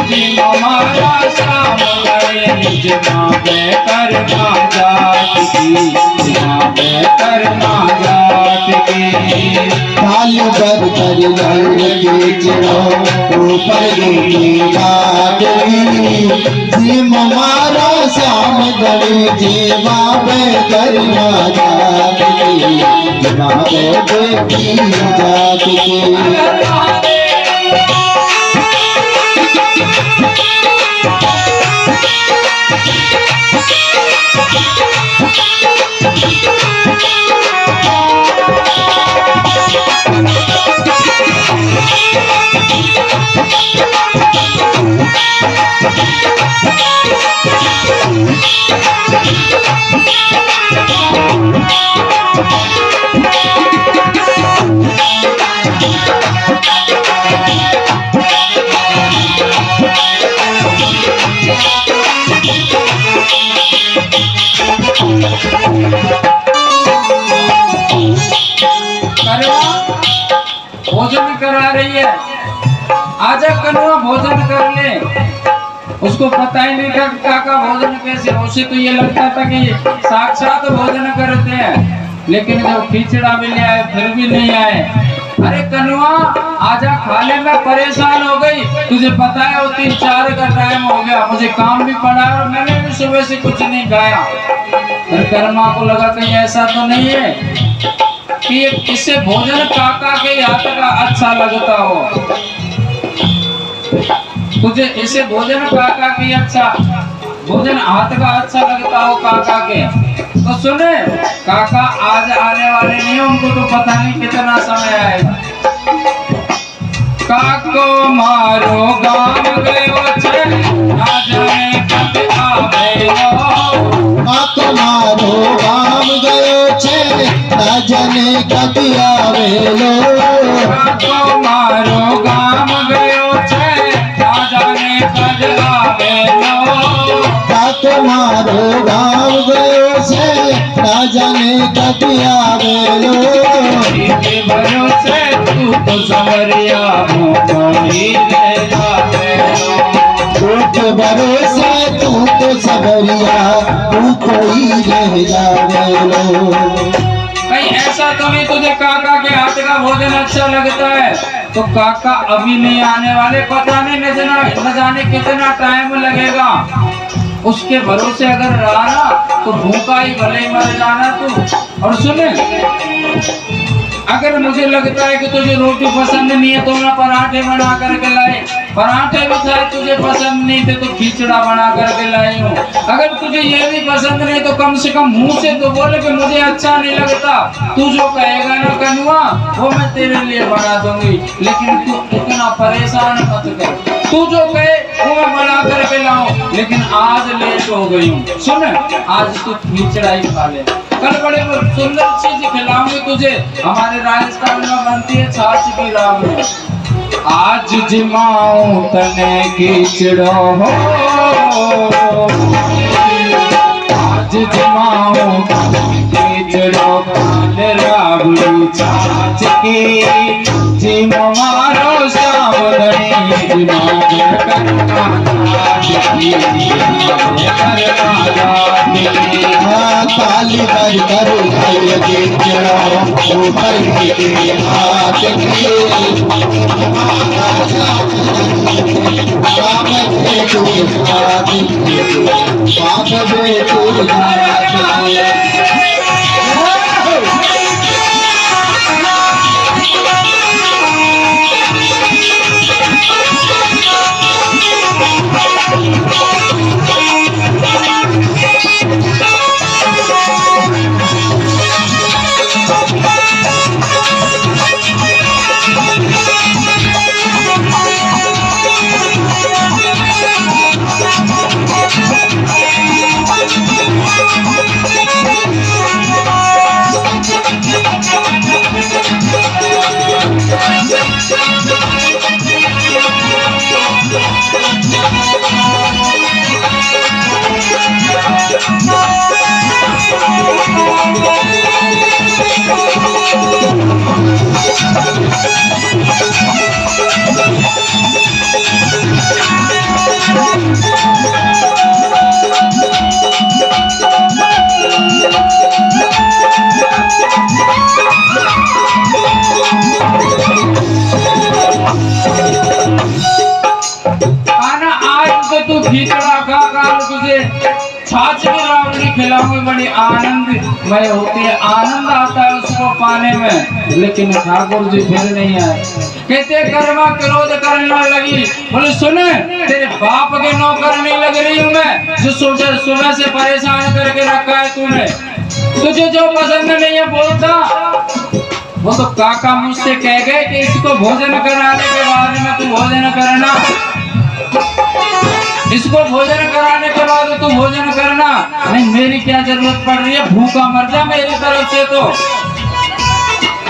जिमा मारा श्याम धनी, जिमा बे कर्मा जात की, जिमा बे कर्मा जात की। थाली भर कर लाई रे खिचड़ा, ऊपर घी की बाट की, जिमा मारा श्याम धनी, जिमा बे कर्मा जात की, जिमा बे जात की। भोजन करा रही है, आजा कनुआ भोजन कर ले। उसको पता ही नहीं था काका भोजन कैसे। उसे तो ये लगता था कि साक्षात भोजन करते हैं, लेकिन जब खिचड़ा भी ले आए फिर भी नहीं आए। अरे कनुआ आजा खा ले, मैं परेशान हो गई। तुझे पता है वो 3-4 का टाइम हो गया, मुझे काम भी पड़ा और मैंने भी सुबह से कुछ नहीं खाया। फिर कर्मा को लगा कहीं ऐसा तो नहीं है कि इससे भोजन काका के हाथ का अच्छा लगता हो। तुझे इसे भोजन काका की अच्छा, भोजन हाथ का अच्छा लगता हो काका के, तो सुने काका आज आने वाले नहीं, उनको तो पता नहीं कितना समय आएगा। काको मारो गाँव गए ना जाने कब તમારો ગામ ગયો છે ના જાને કદી આવેલો તમારો ગામ ગયો છે ના જાને કદ આવેલો તમારો ગામ ગયો છે ના જાને કદી આવેલો के भरोसे तू तो सवरिया मोही रह जावेलो झूठ भरोसे तू तो सबरिया तू कोई रह जावेलो कहीं ऐसा तो नहीं तुझे काका के हाथ का भोजन अच्छा लगता है तो काका अभी नहीं आने वाले, पता नहीं न जाने कितना टाइम लगेगा। उसके भरोसे अगर रहा ना तो भूखा ही भले ही मर जाना तू। और सुने, अगर मुझे लगता है कि तुझे रोटी पसंद नहीं है तो मैं पराठे बना करके लाई। पराठे भी शायद तुझे पसंद नहीं थे तो खिचड़ा बना करके लाई हूँ। अगर तुझे ये भी पसंद नहीं तो कम से कम मुंह से तो बोले कि मुझे अच्छा नहीं लगता। तू जो कहेगा ना कनुआ वो मैं तेरे लिए बना दूंगी, लेकिन तू इतना परेशान मत कर। तू जो कहे वो मैं बना करके लाऊं, लेकिन आज लेट हो गई हूँ। सुन, आज तू खिचड़ा ही खा ले, कल बड़े सुंदर चीज खिलाऊंगी तुझे। हमारे राजस्थान में बनती है छाछ की रावड़ी। आज जिमाऊं तने खिचड़ो हो, आज जिमाऊं तने खिचड़ो काल रावड़ी छाछ की। जिम मारो सावधानी जिमाऊं करना ताली भर कर लगे चढ़ो ऊपर के हाथ के बाप के तू शादी बाप बे तू तू खिचड़ा खा कर तुझे छाछ की रावड़ी खिलाऊंगी। बड़ी आनंदमय होती है, आनंद आता है उसको पाने में। लेकिन ठाकुर जी फिर नहीं आए, कहते कर्मा क्रोध करने लगी। बोले सुने, तेरे बाप के नौकर नहीं लग रही हूँ मैं, जो सुबह से परेशान करके रखा है तूने। तुझे जो पसंद नहीं है बोलता। वो तो काका मुझसे कह गए कि इसको भोजन कराने के बाद में तू भोजन करना, इसको भोजन कराने के बाद तू भोजन करना। नहीं, मेरी क्या जरूरत पड़ रही है, भूखा मर जा मेरी तरफ से। तो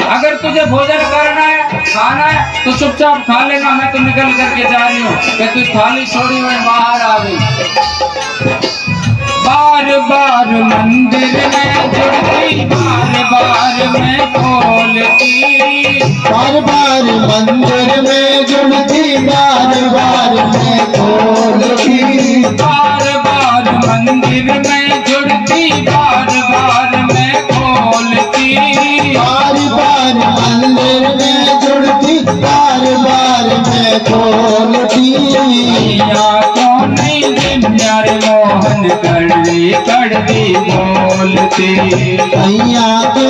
अगर तुझे भोजन करना है, खाना है तो चुपचाप खा लेना, मैं तो निकल करके जा रही हूँ। कि तू थाली छोड़ी हुई बाहर आ गई। बार बार मंदिर में जुड़ती, बार बार में खोलती, बार बार मंदिर में जुड़ती, बार बार में खोलती, बार बार मंदिर में जुड़ती, बार बार में खोलती, बार बार मंदिर में जुड़ती, बार बार में खोलती। या क्यों नहीं प्यारे मोहन कड़वी कड़वी बोलती, भैया तो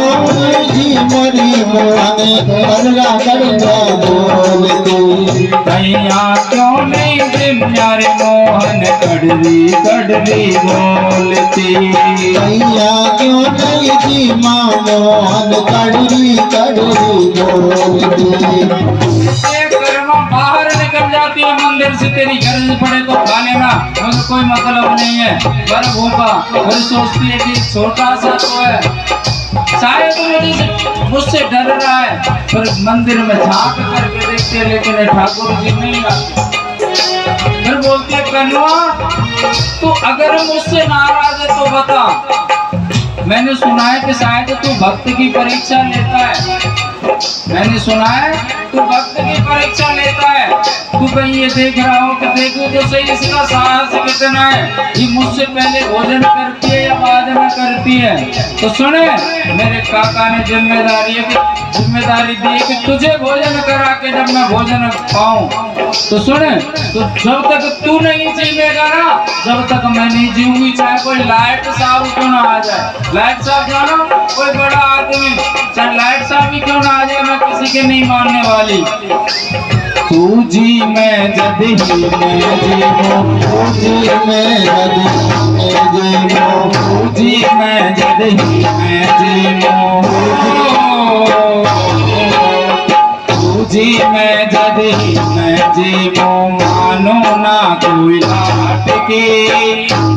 जी मोरी मोहन कड़वा कड़वा बोलती। भैया क्यों नहीं प्यारे मोहन कड़वी कड़वी बोलती, भैया क्यों नहीं जी माँ मोहन कड़वी कड़वी बोलती। बाहर निकल जाती है मंदिर से, तेरी गरज पड़े तो खा लेना, मुझे कोई मतलब नहीं है। पर भूखा फिर सोचती है कि छोटा सा तो है, शायद मुझसे डर रहा है, पर मंदिर में झांक करके देखते हैं लेकिन ठाकुर जी नहीं आते। फिर बोलती है कन्वा तू अगर मुझसे नाराज है तो बता, मैंने सुना है कि शायद तू भक्त की परीक्षा लेता है, मैंने सुना है तू भक्त की परीक्षा लेता है, तू कहीं ये देख रहा हो कि देखो तो सही इसका साहस कितना है, ये मुझसे पहले भोजन करती है या बाद में करती है। तो सुने मेरे काका ने जिम्मेदारी दी है कि तुझे भोजन करा के जब मैं भोजन खाऊं, तो सुने तो जब तक तू नहीं जीवेगा ना, जब तक मैं नहीं जीऊंगी, चाहे कोई लाइट साहब क्यों ना आ जाए, लाइट साहब जानो कोई बड़ा आदमी, चाहे लाइट साहब ही क्यों ना आ जाए, मैं किसी के नहीं मानने वाली। तू जी मैं जद ही मैं जीवो, तू जी मैं जद मैं जीवो, तू जी मैं जद ही मैं जीवो, तू जी मैं जद ही मैं जीवो, मानो ना कोई लाट के,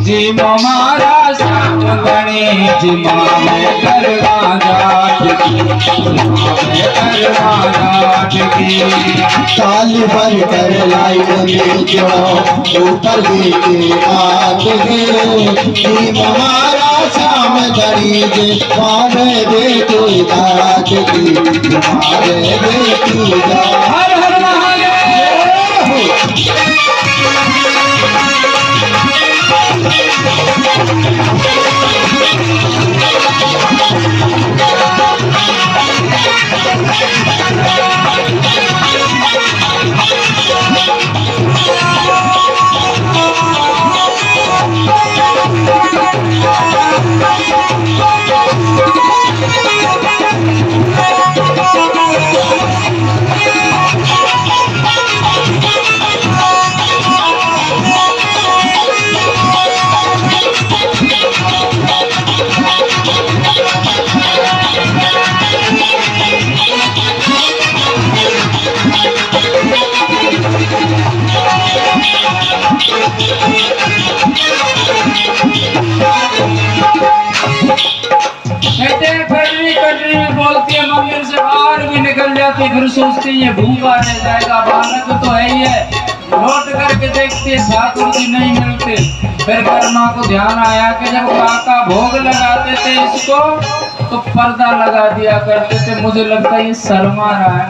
जीवो मारा सब गणेश मामे करवा जाट की, साल भर कर लाई जो ऊपर के बात गे, हमारा शाम गणेश मामे बेटी बात की, मामे बेटी हर हर महादेव। बोलती है मंदिर से बाहर भी निकल जाती, फिर सोचती है ये भूखा रह जाएगा, बालक तो है ही है, लौट करके देखती है ठाकुर जी नहीं मिलते। फिर कर्मा को ध्यान आया कि जब काका भोग लगाते थे इसको तो पर्दा लगा दिया करते थे, मुझे लगता है ये शर्मा रहा है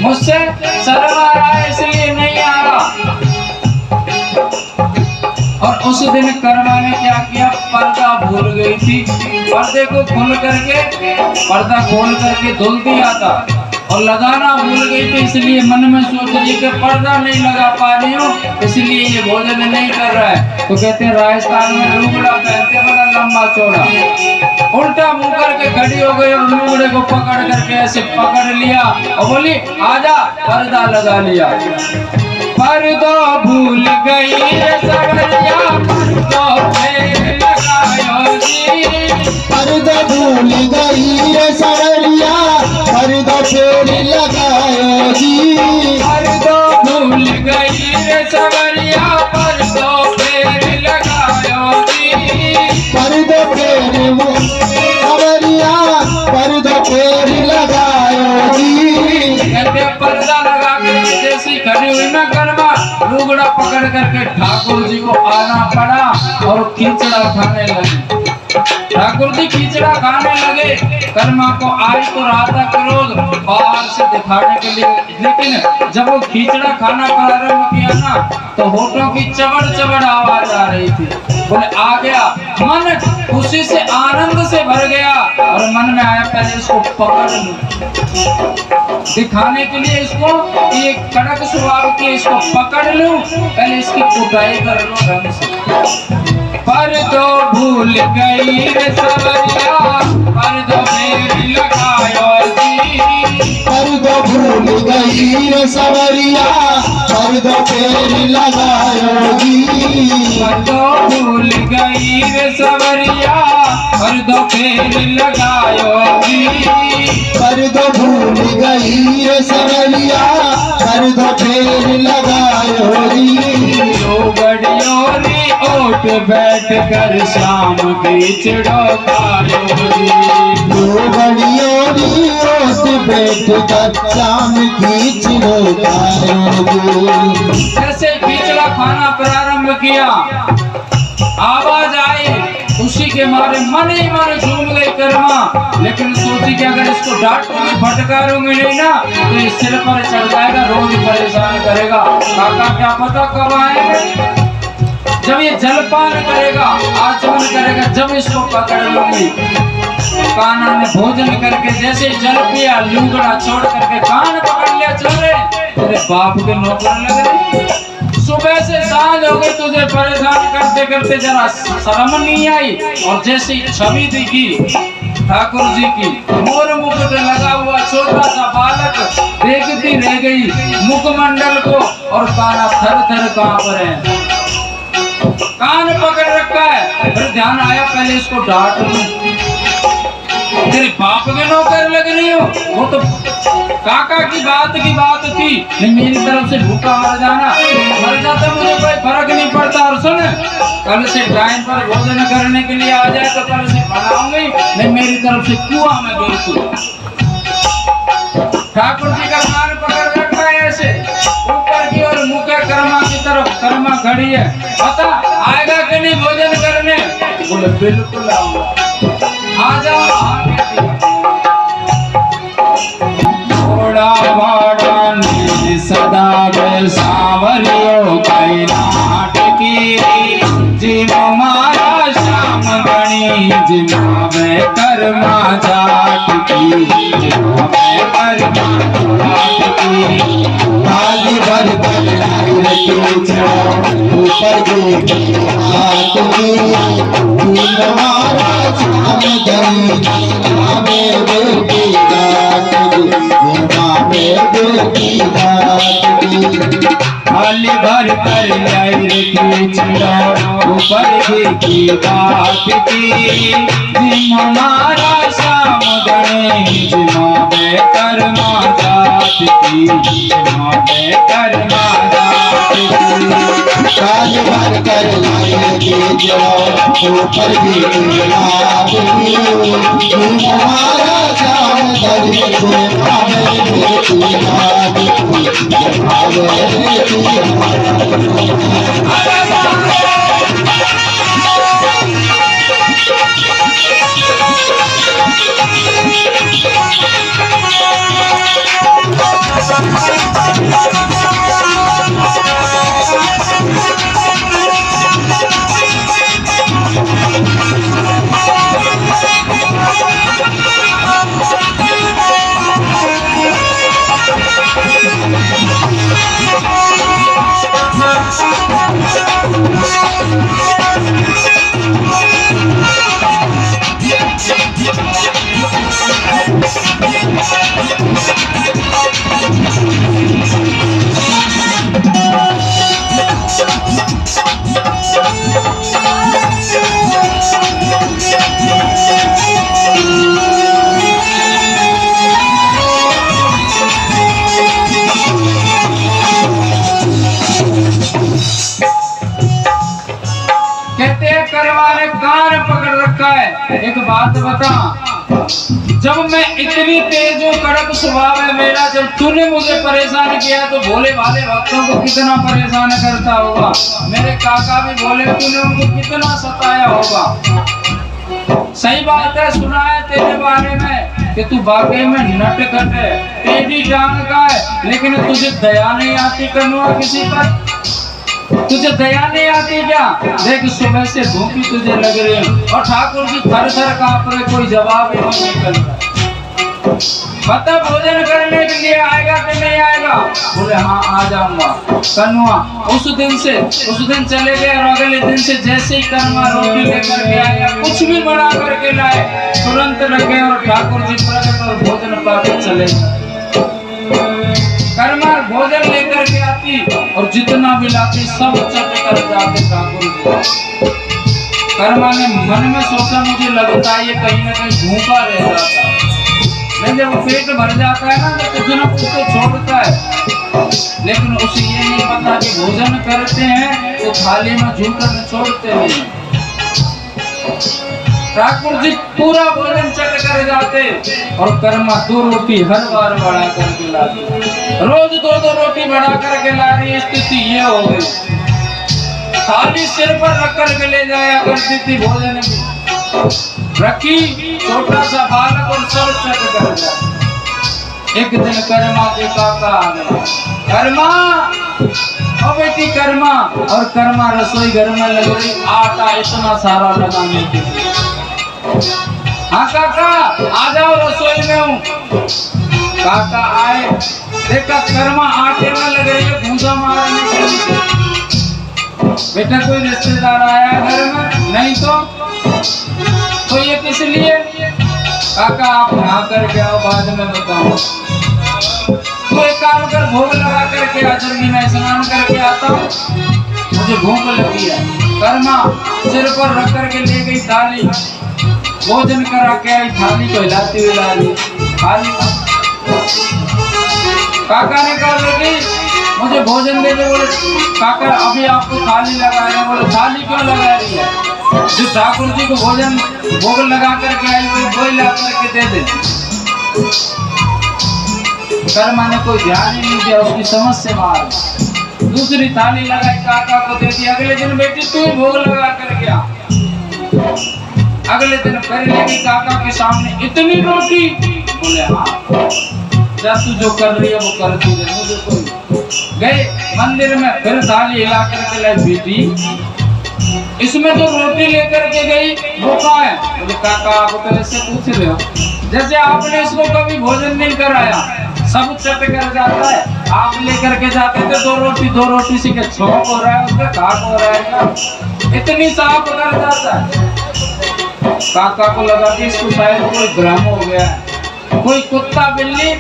मुझसे शर्मा रहा है इसलिए नहीं आ रहा। और उस दिन कर्मा ने क्या किया, पर्दा भूल गई थी, पर्दे को खोल करके धुल दिया था और लगाना भूल गई थी, इसलिए मन में सोच रही कि पर्दा नहीं लगा पा रही हूँ इसलिए ये भोजन नहीं कर रहा है। तो कहते हैं राजस्थान में लुगड़ा पहनते बड़ा लंबा चौड़ा, उल्टा मुंह करके खड़ी हो गई और लुगड़े को पकड़ करके ऐसे पकड़ लिया और बोली आजा, पर्दा लगा लिया। पर्दा भूल गई रे सवरिया, पर्दा फेर लगायो जी, पर्दा भूल गई रे सवरिया, पर्दा फेर लगायो जी, पर्दा भूल गई रे सवरिया, पर्दा फेर लगायो जी, पर्दा फेर सवरिया, पर्दा फेर लगायो जी। कहते पर्दा लगा के जैसी खड़ी हुई ना कर्मा, लुगड़ा पकड़ करके ठाकुर जी को आना पड़ा और खिचड़ा खाने लगे। ठाकुर जी खिचड़ा खाने लगे, कर्मा को आई तो रहा था क्रोध बाहर से दिखाने के लिए, लेकिन जब वो खिचड़ा खाना प्रारंभ किया ना तो होठों की चबड़ चबड़ आवाज आ रही थी, बोले आ गया, मन खुशी से आनंद से भर गया और मन में आया पहले इसको पकड़ लूं, दिखाने के लिए इसको एक कड़क स्वभाव की, इसको पकड़ लूं, पहले इसकी कुटाई कर लूं ढंग से। पर तो भूल गई रे सवरिया, पर तो फेर लगायो जी, पर्दा भूल गई रे सवरिया, पर्दा फेर लगायो जी, पर्दा भूल गई रे सवरिया, पर्दा फेर लगायो जी, पर्दा भूल गई रे सवरिया, पर्दा फेर लगायो जी। दो घड़ियों री ओट बैठ कर शाम की चिड़ो खायो जी। दो घड़ियों री ओट बैठ कर शाम की चिड़ो खायो जी। जैसे खिचड़ा खाना प्रारंभ किया, आवाज आई, खुशी के मारे मन ही मन झूम गई कर्मा। लेकिन सोची कि अगर इसको डांटूंगी फटकारूंगी नहीं ना तो इस सिर पर चढ़ जाएगा, रोज परेशान करेगा। काका क्या पता कब आएगा, जब ये जलपान करेगा, आचमन करेगा, जब इसको पकड़ लूंगी। कान्हा ने भोजन करके जैसे जल पिया, लूगड़ा छोड़ करके कान पकड़ लिया, चल रहे तेरे बाप के नौकर लग रहे। सुबह से सांझ हो गई, तुझे परेशान करते करते जरा शर्म नहीं आई। और जैसी छवि दिखी ठाकुर जी की, मोर मुकुट लगा हुआ छोटा सा बालक, देखती रह गई मुखमंडल को, और कान्हा थर थर कांप रहे हैं, कान पकड़ रखा है। फिर ध्यान आया, पहले इसको डांट लूं, तेरे बाप के नौकर लग रही हो। वो तो काका की बात थी, नहीं मेरी तरफ से भूखा मर जाता मुझे कोई फर्क नहीं पड़ता। और सुन, कल से टाइम पर भोजन करने के लिए आ जाए तो कल से बनाऊंगी, नहीं मेरी तरफ से कुआं में बिल्कुल। ठाकुर जी का कान पकड़ रखा है ऐसे ऊपर की ओर, मुख है कर्मा की तरफ, कर्मा खड़ी है, पता आएगा कि नहीं भोजन करने। बोले बिल्कुल आऊंगा, आ जाओ। थोड़ा बड़ा नील सदा गे सावरियो कैलाट की, जिम मारा श्याम गणी जिमा में कर्मा जाट की, जिमा में कर्मा जाट की। ताली भर कर ऊपर की हाथ की हमारा श्याम गणी हमें बेटी घाट की थाली भर कर लाई रखी चिड़ो ऊपर की बात की, जिम हमारा श्याम गणी जिमा में कर्मा जात की, जिमा में कर्मा जात की। ताली भर कर लाई जो ऊपर की बात की, हमारा श्याम गणी हमें बेटी घाट की, हमें बेटी एक बात बता, जब मैं इतनी तेज हूँ, कड़क स्वभाव है मेरा, जब तूने मुझे परेशान किया तो भोले भाले भक्तों को कितना परेशान करता होगा। मेरे काका भी बोले, तूने उनको कितना सताया होगा। सही बात है, सुना है तेरे बारे में कि तू वाकई में नटखट है, टेढ़ी टांग का है, लेकिन तुझे दया नहीं आती कन्वा किसी पर। तुझे दया नहीं आती क्या? देख सुबह से भूखी तुझे लग रही है और ठाकुर जी थर थर कांप रहे, कोई जवाब ही नहीं निकलता। बता भोजन करने के लिए आएगा कि नहीं आएगा? बोले हाँ आ जाऊंगा। कन्वा उस दिन चले गए और अगले दिन से जैसे ही कन्वा रोटी लेकर के आया, कुछ भी बना करके लाए, तुरंत रखे और ठाकुर जी प्रकट और भोजन पाकर चले। कर्मा भोजन लेकर के आती और जितना भी लाती सब चट कर जाते ठाकुर जी। कर्मा ने मन में सोचा, मुझे लगता है ये कहीं ना कहीं भूखा रह जाता, नहीं जब पेट भर जाता है ना तो कुछ ना कुछ तो छोड़ता है, लेकिन उसे ये नहीं पता कि भोजन करते हैं तो थाली में झूठन छोड़ते हैं। ठाकुर जी पूरा भोजन चट कर जाते और कर्मा 2 रोटी हर बार बढ़ा करके लाते, रोज 2-2 रोटी बढ़ा करके ला रही। स्थिति ये हो गई, थाली सिर पर रख कर ले जाया करती थी, भोजन भी रखी, छोटा सा बालक और सब चट कर जाए। एक दिन कर्मा के काका आ गया, कर्मा ओ बेटी कर्मा, और कर्मा रसोई घर में लग रही, आटा इतना सारा लगाने के लिए। हाँ काका आ जाओ, रसोई में हूँ। काका आए, देखा कर्मा आटे में लग रही है भूसा मारने के लिए। बेटा कोई रिश्तेदार आया घर में? नहीं तो ये किस लिए? काका आप नहा करके आओ, बाद में बताऊं। तो एक काम कर, भोग लगा करके आ, जल्दी मैं स्नान करके आता हूँ, मुझे भूख लगी है। कर्मा सिर पर रख करके ले गई थाली, भोजन करा के आई, थाली को हिलाती हुई ला रही थाली। काका ने कहा बेटी मुझे भोजन दे दे। बोले काका अभी आपको थाली लगा रहे हैं। बोले थाली क्यों लगा रही है? जो ठाकुर जी को भोजन भोग लगा करके आई वो ला करके दे दे। कर्मा ने कोई ध्यान ही नहीं दिया, उसकी समझ से मार दूसरी थाली लगाई, काका को दे दी। अगले दिन बेटी तू ही भोग लगा करके आ। अगले दिन फिर लेगी काका के सामने, इतनी रोटी? बोले हाँ, जा तू जो कर रही है वो करती रहे, मुझे कोई। गए मंदिर में, फिर थाली हिला करके लाई, बेटी इसमें तो रोटी लेकर के गई, वो कहाँ है? बोले काका आप तो ऐसे पूछ रहे हो जैसे आपने इसको कभी भोजन नहीं कराया, सब चट कर जाता है। आप लेकर के जाते थे 2 रोटी सी के छोंक हो रहा है, उसका घाट हो रहा है, इतनी साफ कर जाता है। काका को लगा कि इसको शायद कोई भ्रम हो गया है, कोई कुत्ता बिल्ली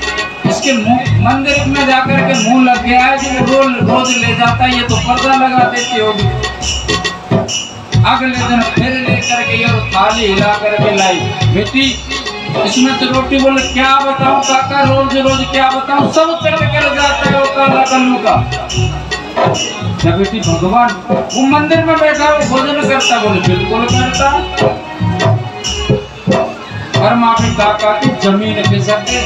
इसके मुंह मंदिर में जाकर के मुंह लग गया है, जो रोज ले जाता है, ये तो पर्दा लगा देती होगी। अगले दिन फिर लेकर के ये थाली हिला करके लाई, बेटी इसमें तो रोटी। बोले क्या बताऊं काका, रोज रोज क्या बताऊं, सब चट कर जाता है वो काला कल्लू का। क्या बेटी भगवान वो मंदिर में बैठा वो भोजन करता? बोले बिल्कुल करता। और माँ के काका की जमीन खिसक गई,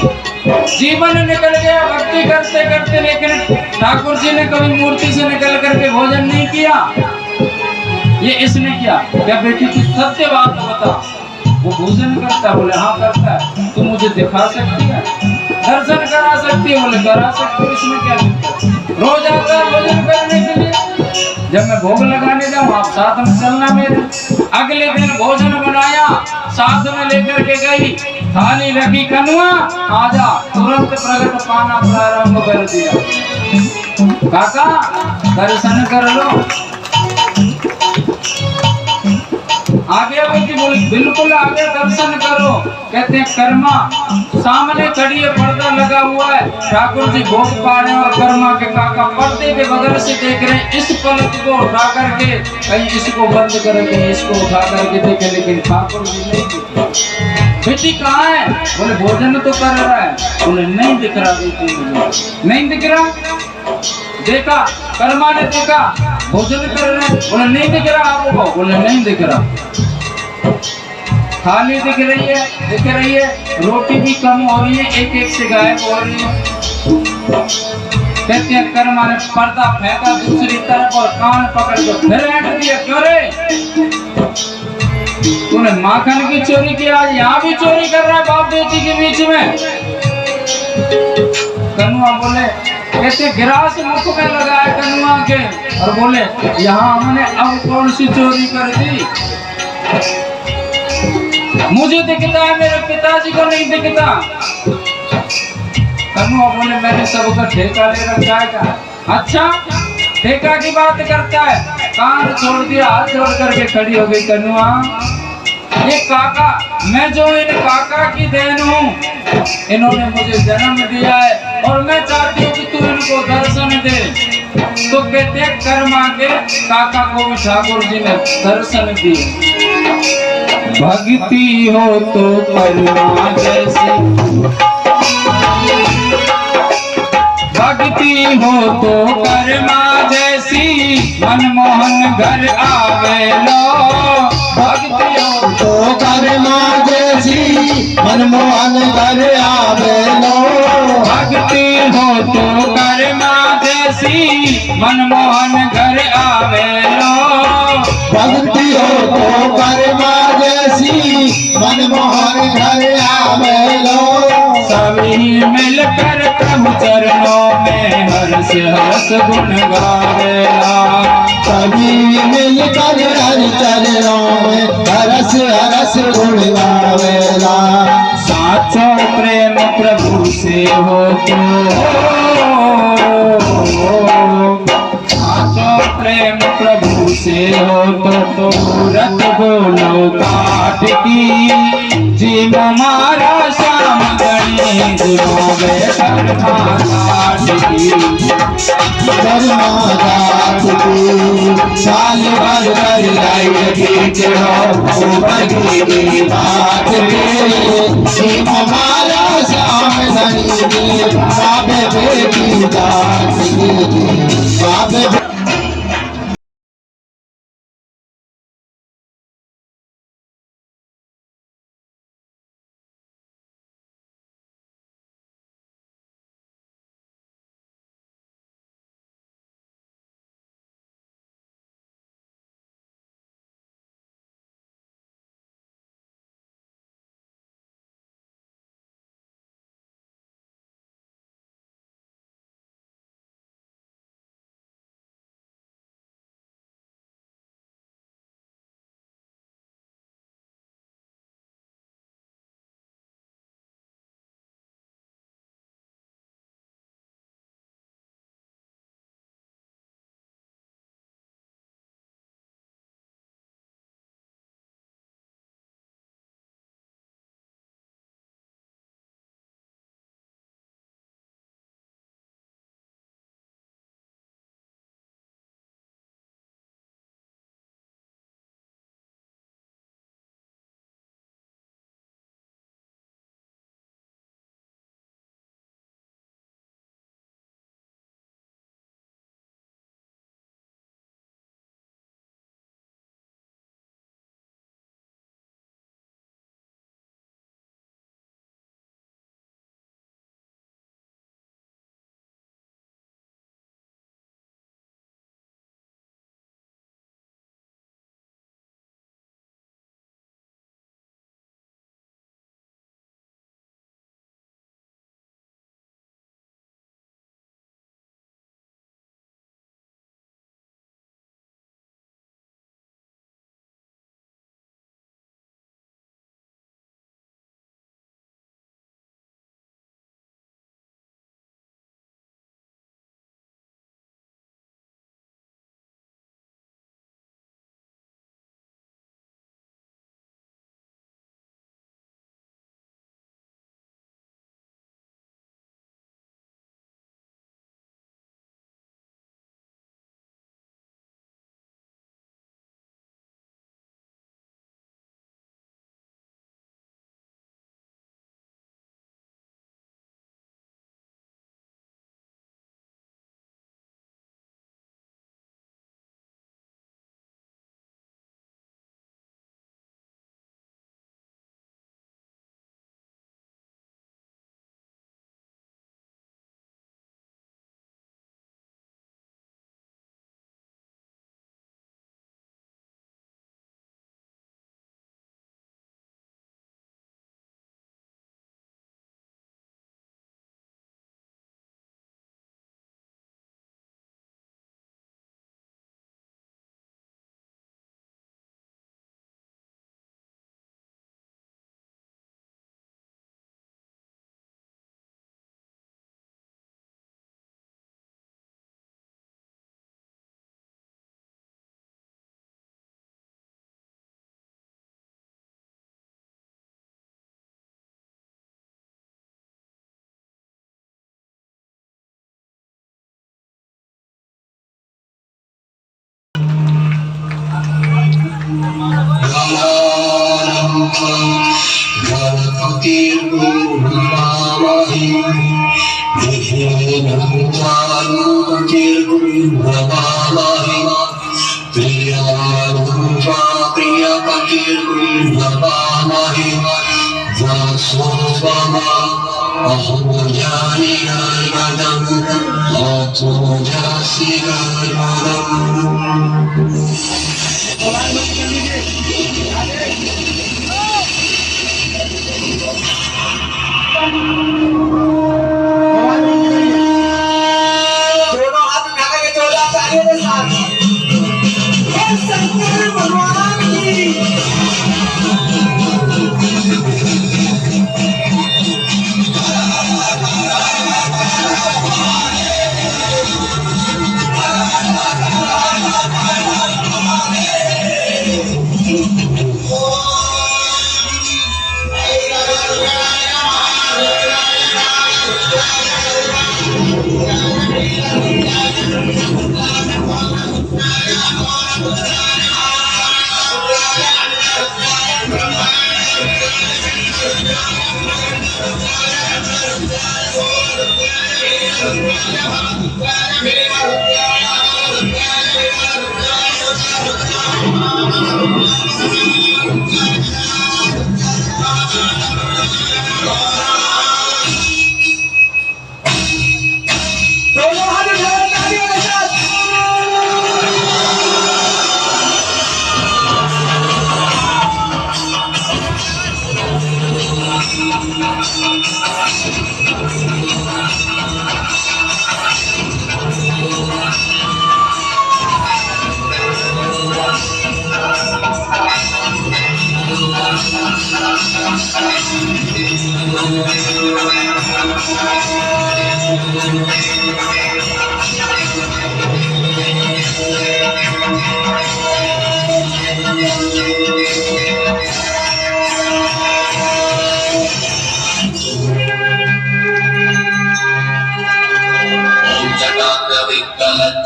जीवन निकल गया भक्ति करते करते, लेकिन ठाकुर जी ने कभी मूर्ति से निकल करके भोजन नहीं किया, ये इसने किया। क्या बेटी तू सत्य बात बता, वो भोजन करता? बोले हाँ करता है। तू मुझे दिखा सकती है, दर्शन करा सकती है? बोले करा सकती है, इसमें क्या दिक्कत? रोज आता है भोजन करने के लिए, जब मैं भोग लगाने जाऊँ आप साथ में चलना मेरे। अगले दिन भोजन बनाया, साथ में लेकर के गई, थाली रखी, कनुआ आजा, तुरंत प्रगट पाना प्रारंभ कर दिया। काका दर्शन कर लो। आगे बेटी बोली बिल्कुल आगे दर्शन करो। कहते हैं कर्मा सामने खड़ी है, पर्दा लगा हुआ है, ठाकुर जी भोग पा रहे हैं और कर्मा के काका पर्दे के बगल से देख रहे हैं। इस पलक को उठा करके कहीं इसको बंद करके इसको उठा करके देखे, लेकिन ठाकुर जी नहीं दिख। बेटी कहाँ है? बोले भोजन तो कर रहा है। बोले नहीं दिख रहा बेटी, मुझे नहीं दिख रहा। देखा कर्मा ने, देखा भोजन कर रहे हैं। बोले नहीं दिख रहा आपको? बोले नहीं दिख रहा। थाली दिख रही है, रोटी भी कम हो रही है, एक एक से गायब हो रही है। कहते हैं कर्मा ने पर्दा फेंका दूसरी तरफ और कान पकड़ कर फिर हट दिया। क्यों रे, तूने माखन की चोरी की, आज यहाँ भी चोरी कर रहा है बाप बेटी के बीच में? कनुआ बोले, कहते गिरास मुख में लगाया कनुआ के और बोले यहाँ हमने अब कौन सी चोरी कर दी? मुझे दिखता है, मेरे पिताजी को नहीं दिखता। कनुआ बोले मैंने सबका ठेका ले रखा है। अच्छा ठेका की बात करता है? कान छोड़ दिया, हाथ जोड़ करके खड़ी हो गई कनुआ। ये काका, मैं जो इन काका की देन हूँ, इन्होंने मुझे जन्म दिया है और मैं चाहती हूँ कि तू इनको दर्शन दे। तो कहते कर्मा के काका को भी ठाकुर जी ने दर्शन दिए। भक्ति हो तो कर्मा जैसी भक्ति हो तो कर्मा जैसी मनमोहन घर आवे लो। भक्ति हो तो कर्मा जैसी मनमोहन घर आवे लो। भक्ति हो तो कर्मा जैसी मनमोहन घर आवे लो। भक्ति हो तो कर्मा जैसी मनमोहन घर आवे लो। सभी मिलकर प्रभु चरणों में हर्ष हर्ष गुण गावेला। सभी मिलकर हर चरणों में हरस हरस गुण गावेला। साचो प्रेम प्रभु से हो तो, साचो प्रेम प्रभु से हो तो तुरंत बोलो काट की। जीव मारा श्याम गणेश रोवे कर्मा काट की। कर्मा जात की साल भर कर लाई बीच हो बगी बात के। हमारा श्याम धनी बाबे बेटी जात की बाबे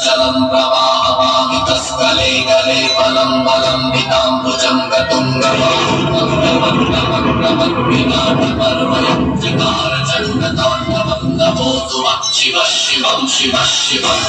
जलम प्रवाहपाहितस्थले गले बलं बलं विताम्बुजं गतुङ्गविनाटपर्वयञ्जिकारचण्डताण्डवं नमोऽस्तु शिवः शिवं शिवः शिवम्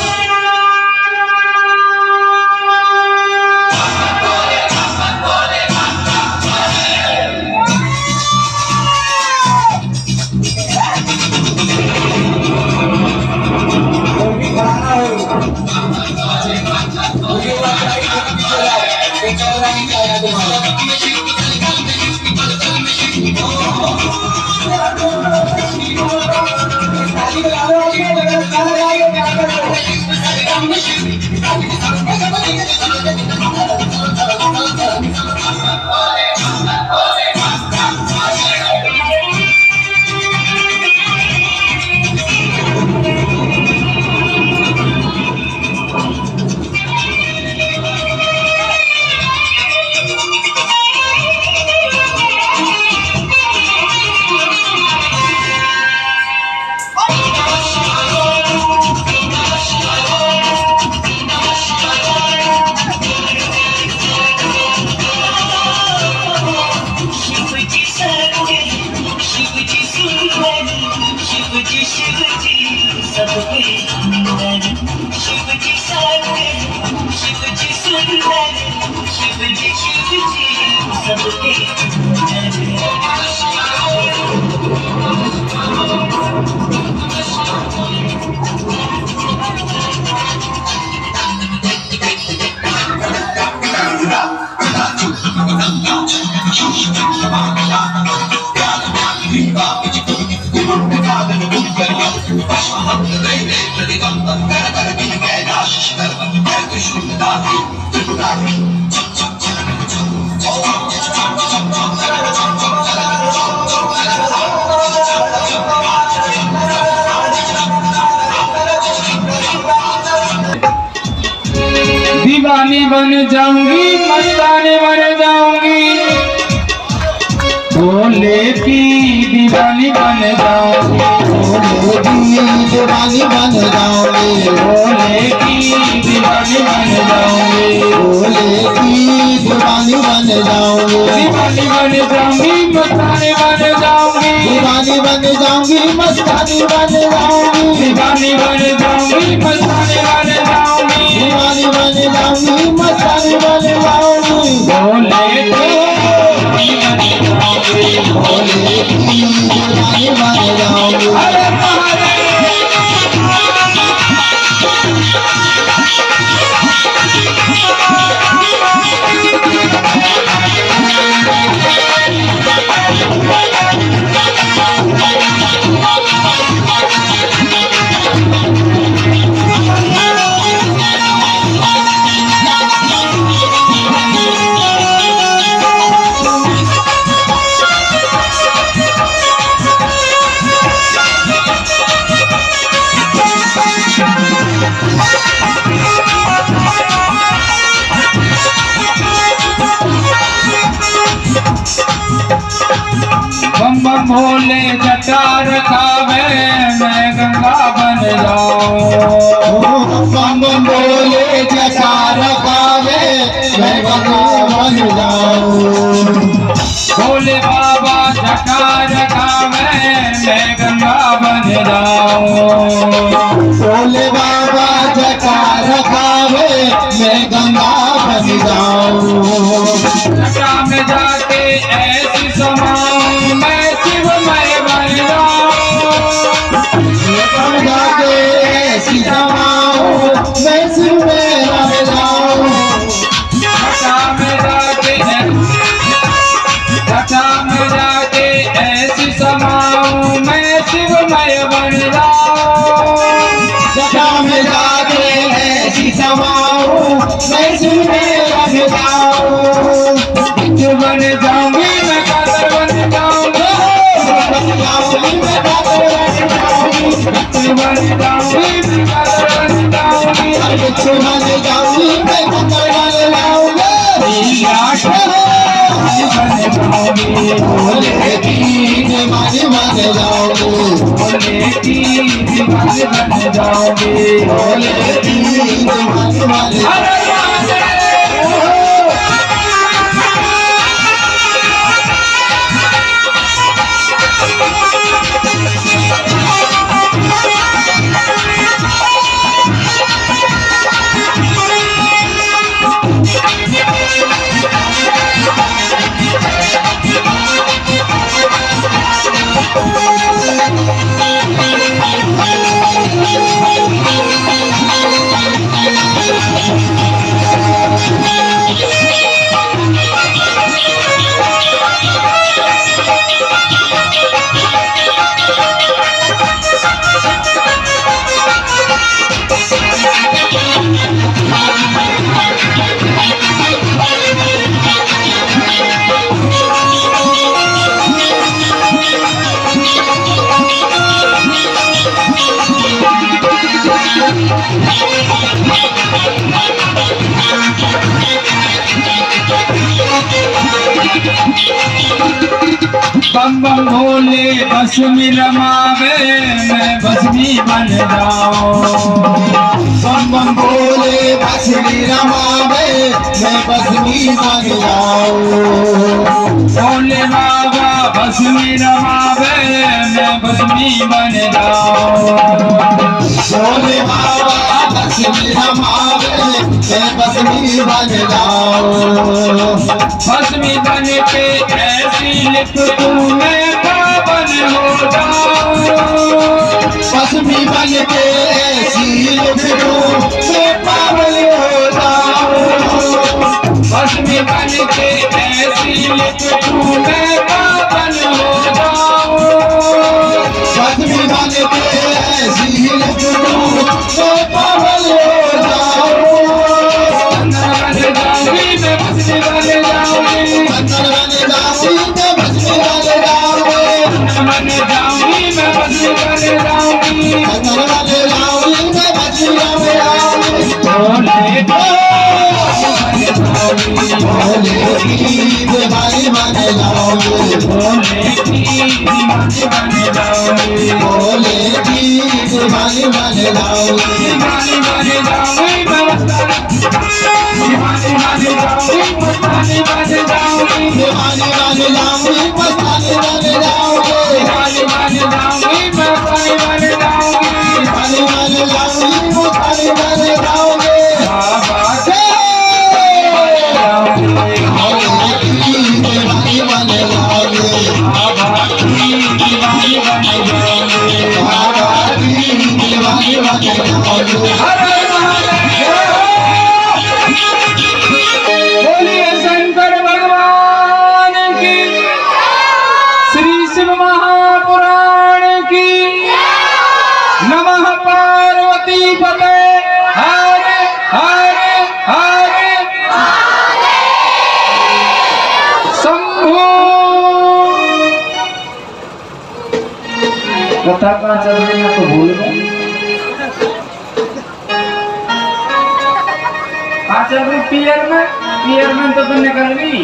दीवानी बन जाऊंगी मस्तानी बन जाऊंगी भोले की दीवानी बन जाऊंगी दीवानी बन जाऊंगी, भोले की दीवानी बन जाऊंगी, भोले की दीवानी बन जाऊंगी, दीवानी बन जाऊंगी, मस्तानी बन जाऊंगी, दीवानी बन जाऊंगी, मस्तानी बन जाऊंगी, दीवानी बन जाऊंगी, मस्तानी बन जाऊंगी, दीवानी बन जाऊंगी, मस्तानी बन जाऊंगी, भोले की भोले की दीवानी बन जाऊंगी। अरे महादेव बम बम भोले जटार खावे मैं गंगा बन जाऊं, बम बम बोले जयकार गावे मैं गंगा बन जाऊं, भोले बाबा जटार खावे मैं गंगा बन जाऊं, भोले बाबा जयकार गावे मैं गंगा बन जाऊं, जटा में जाके ऐसी समाऊं मैं शिवमय बन जाऊं, जाके ऐसी समाऊं मैं शिव में बन जाऊं, जटा में जाके ऐसी समाऊं मैं शिवमय बन जाऊं, जटा में जाके ऐसी समाऊं मैं शिव में बन जाऊं, बिच्छू बन जाऊंगी मैं कातर बन जाऊंगी, मैं कातर बन जाऊंगी, बिच्छू बन जाऊंगी मैं कातर बन जाऊंगी, बिच्छू बन जाऊंगी मैं कातर बन जाऊंगी, भोले की दीवानी बन जाऊंगी, भोले की दीवानी बन जाऊंगी, भोले की दीवानी बन जाऊंगी। बम बम भोले भस्मी रमावे मैं भस्मी बन जाऊं, बम बम भोले भस्मी रमावे मैं भस्मी बन जाऊं, भोले बाबा भस्मी रमावे मैं भस्मी बन जाऊं, भोले बाबा भस्मी रमावे मैं भस्मी बन जाऊं, भस्मी बन के ऐसी लिख दूं मैं पावन हो जाऊं, भस्मी बन के ऐसी लिख दूं मैं पावन हो जाऊं, भस्मी बन के ऐसी लिख दूं मैं पावन हो जाऊं, भस्मी बन के ऐसी लिख दूं मैं पावन हो जाऊं, बन जाऊंगी मैं भस्मी बन जाऊंगी, बंदर बन जाऊंगी मैं भस्मी बन जाऊंगी, बन जाऊंगी मैं भस्मी बन जाऊंगी, बंदर बन जाऊंगी मैं भस्मी बन जाऊंगी, भोले भोले की दीवानी बन जाओगे, भोले की दीवानी बन जाओगे, भोले की दीवानी बन जाओगे, दीवानी बन जाओगे, दीवानी बन जाओगे, मस्तानी बन जाओगे, दीवानी बन जाओगे, मस्तानी बन जाओगे, दीवानी बन जाओगे, मस्तानी बन जाओगे, दीवानी बन जाओगे, मस्तानी बन जाओगे। बाबा भोले की दीवानी बन जाओगे, बाबा की दीवानी बन जाओगे, बाबा की दीवानी बन जाओगे। हर महादेव। बोलिए शंकर भगवान की, श्री शिव महापुराण की, नमः पार्वती पते, हरे हरे हरे शंभू। कथा कहाँ चल रही है तो भूल गए। कहाँ चल रही? पियर में तो निकल गई।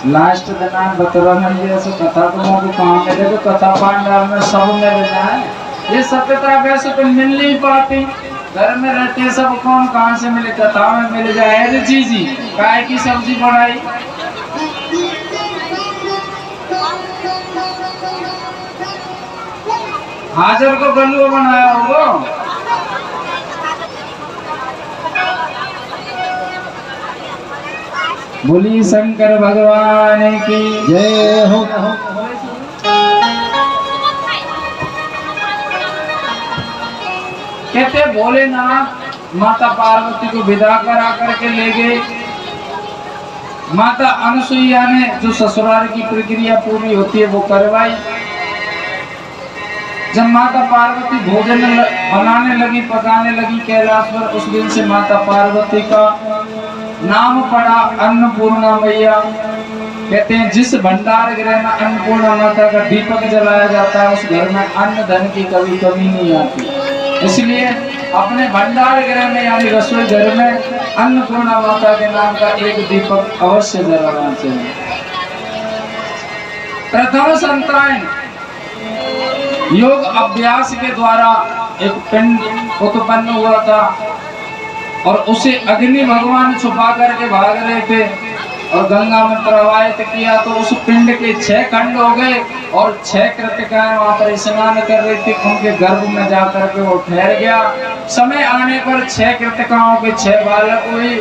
लास्ट दिनांक बतरा में जैसे कथा को मौके कहाँ मिले तो कथा पांडाल में सब मिल जाए। ये सभ्यता वैसे तो मिल नहीं पाती, घर में रहते सब कौन कहाँ से मिले, कथा में मिल जाए। अरे जी काय की सब्जी बनाई? हाजर को गलुआ बनाया होगा। बोली शंकर भगवान की जय हो। कहते भोलेनाथ माता पार्वती को विदा करा करके ले गए। माता अनुसुईया ने जो ससुराल की प्रक्रिया पूरी होती है वो करवाई। जब माता पार्वती भोजन बनाने लगी, पकाने लगी कैलाश पर, उस दिन से माता पार्वती का नाम पड़ा अन्नपूर्णा मैया। कहते हैं जिस भंडार गृह में अन्नपूर्णा माता का दीपक जलाया जाता है उस घर में अन्न धन की कभी कमी नहीं आती। इसलिए अपने भंडार गृह में यानी रसोई घर में अन्नपूर्णा माता के नाम का एक दीपक अवश्य जलाना चाहिए। प्रथम संतरायण योग अभ्यास के द्वारा एक पिंड उत्पन्न हुआ था और उसे अग्नि भगवान छुपा करके भाग रहे थे और गंगा में प्रवाहित किया तो उस पिंड के 6 खंड हो गए और 6 कृतिकाएं वहां पर स्नान कर रही थी। उनके गर्भ में जाकर के वो ठहर गया। समय आने पर 6 कृतिकाओं के 6 बालक हुए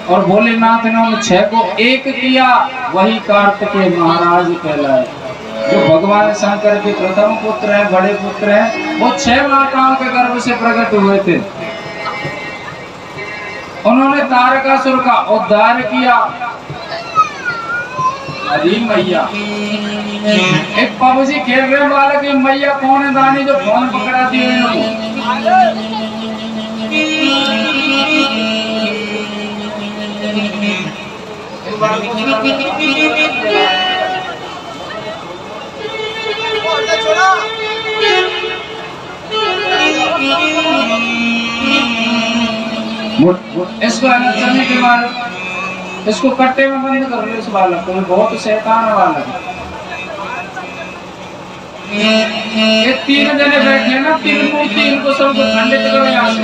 और भोलेनाथ ने उन 6 को एक किया, वही कार्तिकेय महाराज कहलाए। जो भगवान शंकर के प्रथम पुत्र हैं, बड़े पुत्र हैं, वो 6 माताओं के गर्भ से प्रकट हुए थे। उन्होंने तारकासुर का उद्धार किया। अरे मैया, एक बाबूजी खेल रहे बालक, मैया कौन है दानी जो फोन पकड़ा दिए? इसको है ना चलने के बाद इसको कट्टे में बंद कर लो। इस बालक को, बहुत शैतान बालक है। ये 3 जने बैठे ना, 3 मूर्ति, इनको सबको खंडित करो यहाँ से।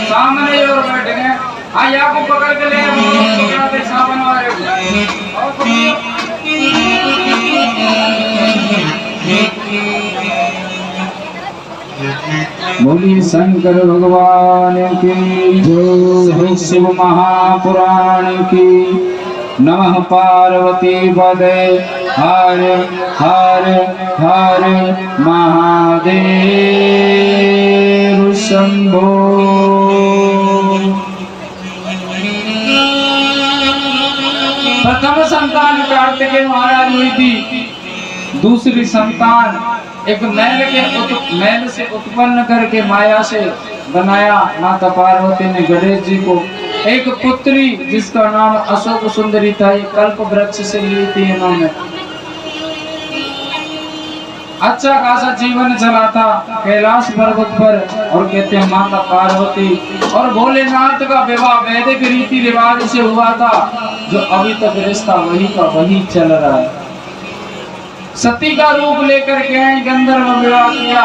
सामने और बैठ गए, हाँ यहाँ को पकड़ के ले सामने वाले बोली शंकर भगवान की जय। शिव महापुराण की नमः पार्वती पदे हर हर हर महादेव शंभो। प्रथम संतान कार्तिकेय महाराज हुई थी। दूसरी संतान एक मैल से उत्पन्न करके माया से बनाया माता पार्वती ने गणेश जी को। एक पुत्री जिसका नाम अशोक सुंदरी था, ये कल्प वृक्ष से ली थी इन्होंने। अच्छा खासा जीवन चला था कैलाश पर्वत पर, और कहते हैं माता पार्वती और भोलेनाथ का विवाह वैदिक रीति रिवाज से हुआ था, जो अभी तक रिश्ता वही का वही चल रहा है। सती का रूप लेकर के आए, गंधर्व विवाह किया,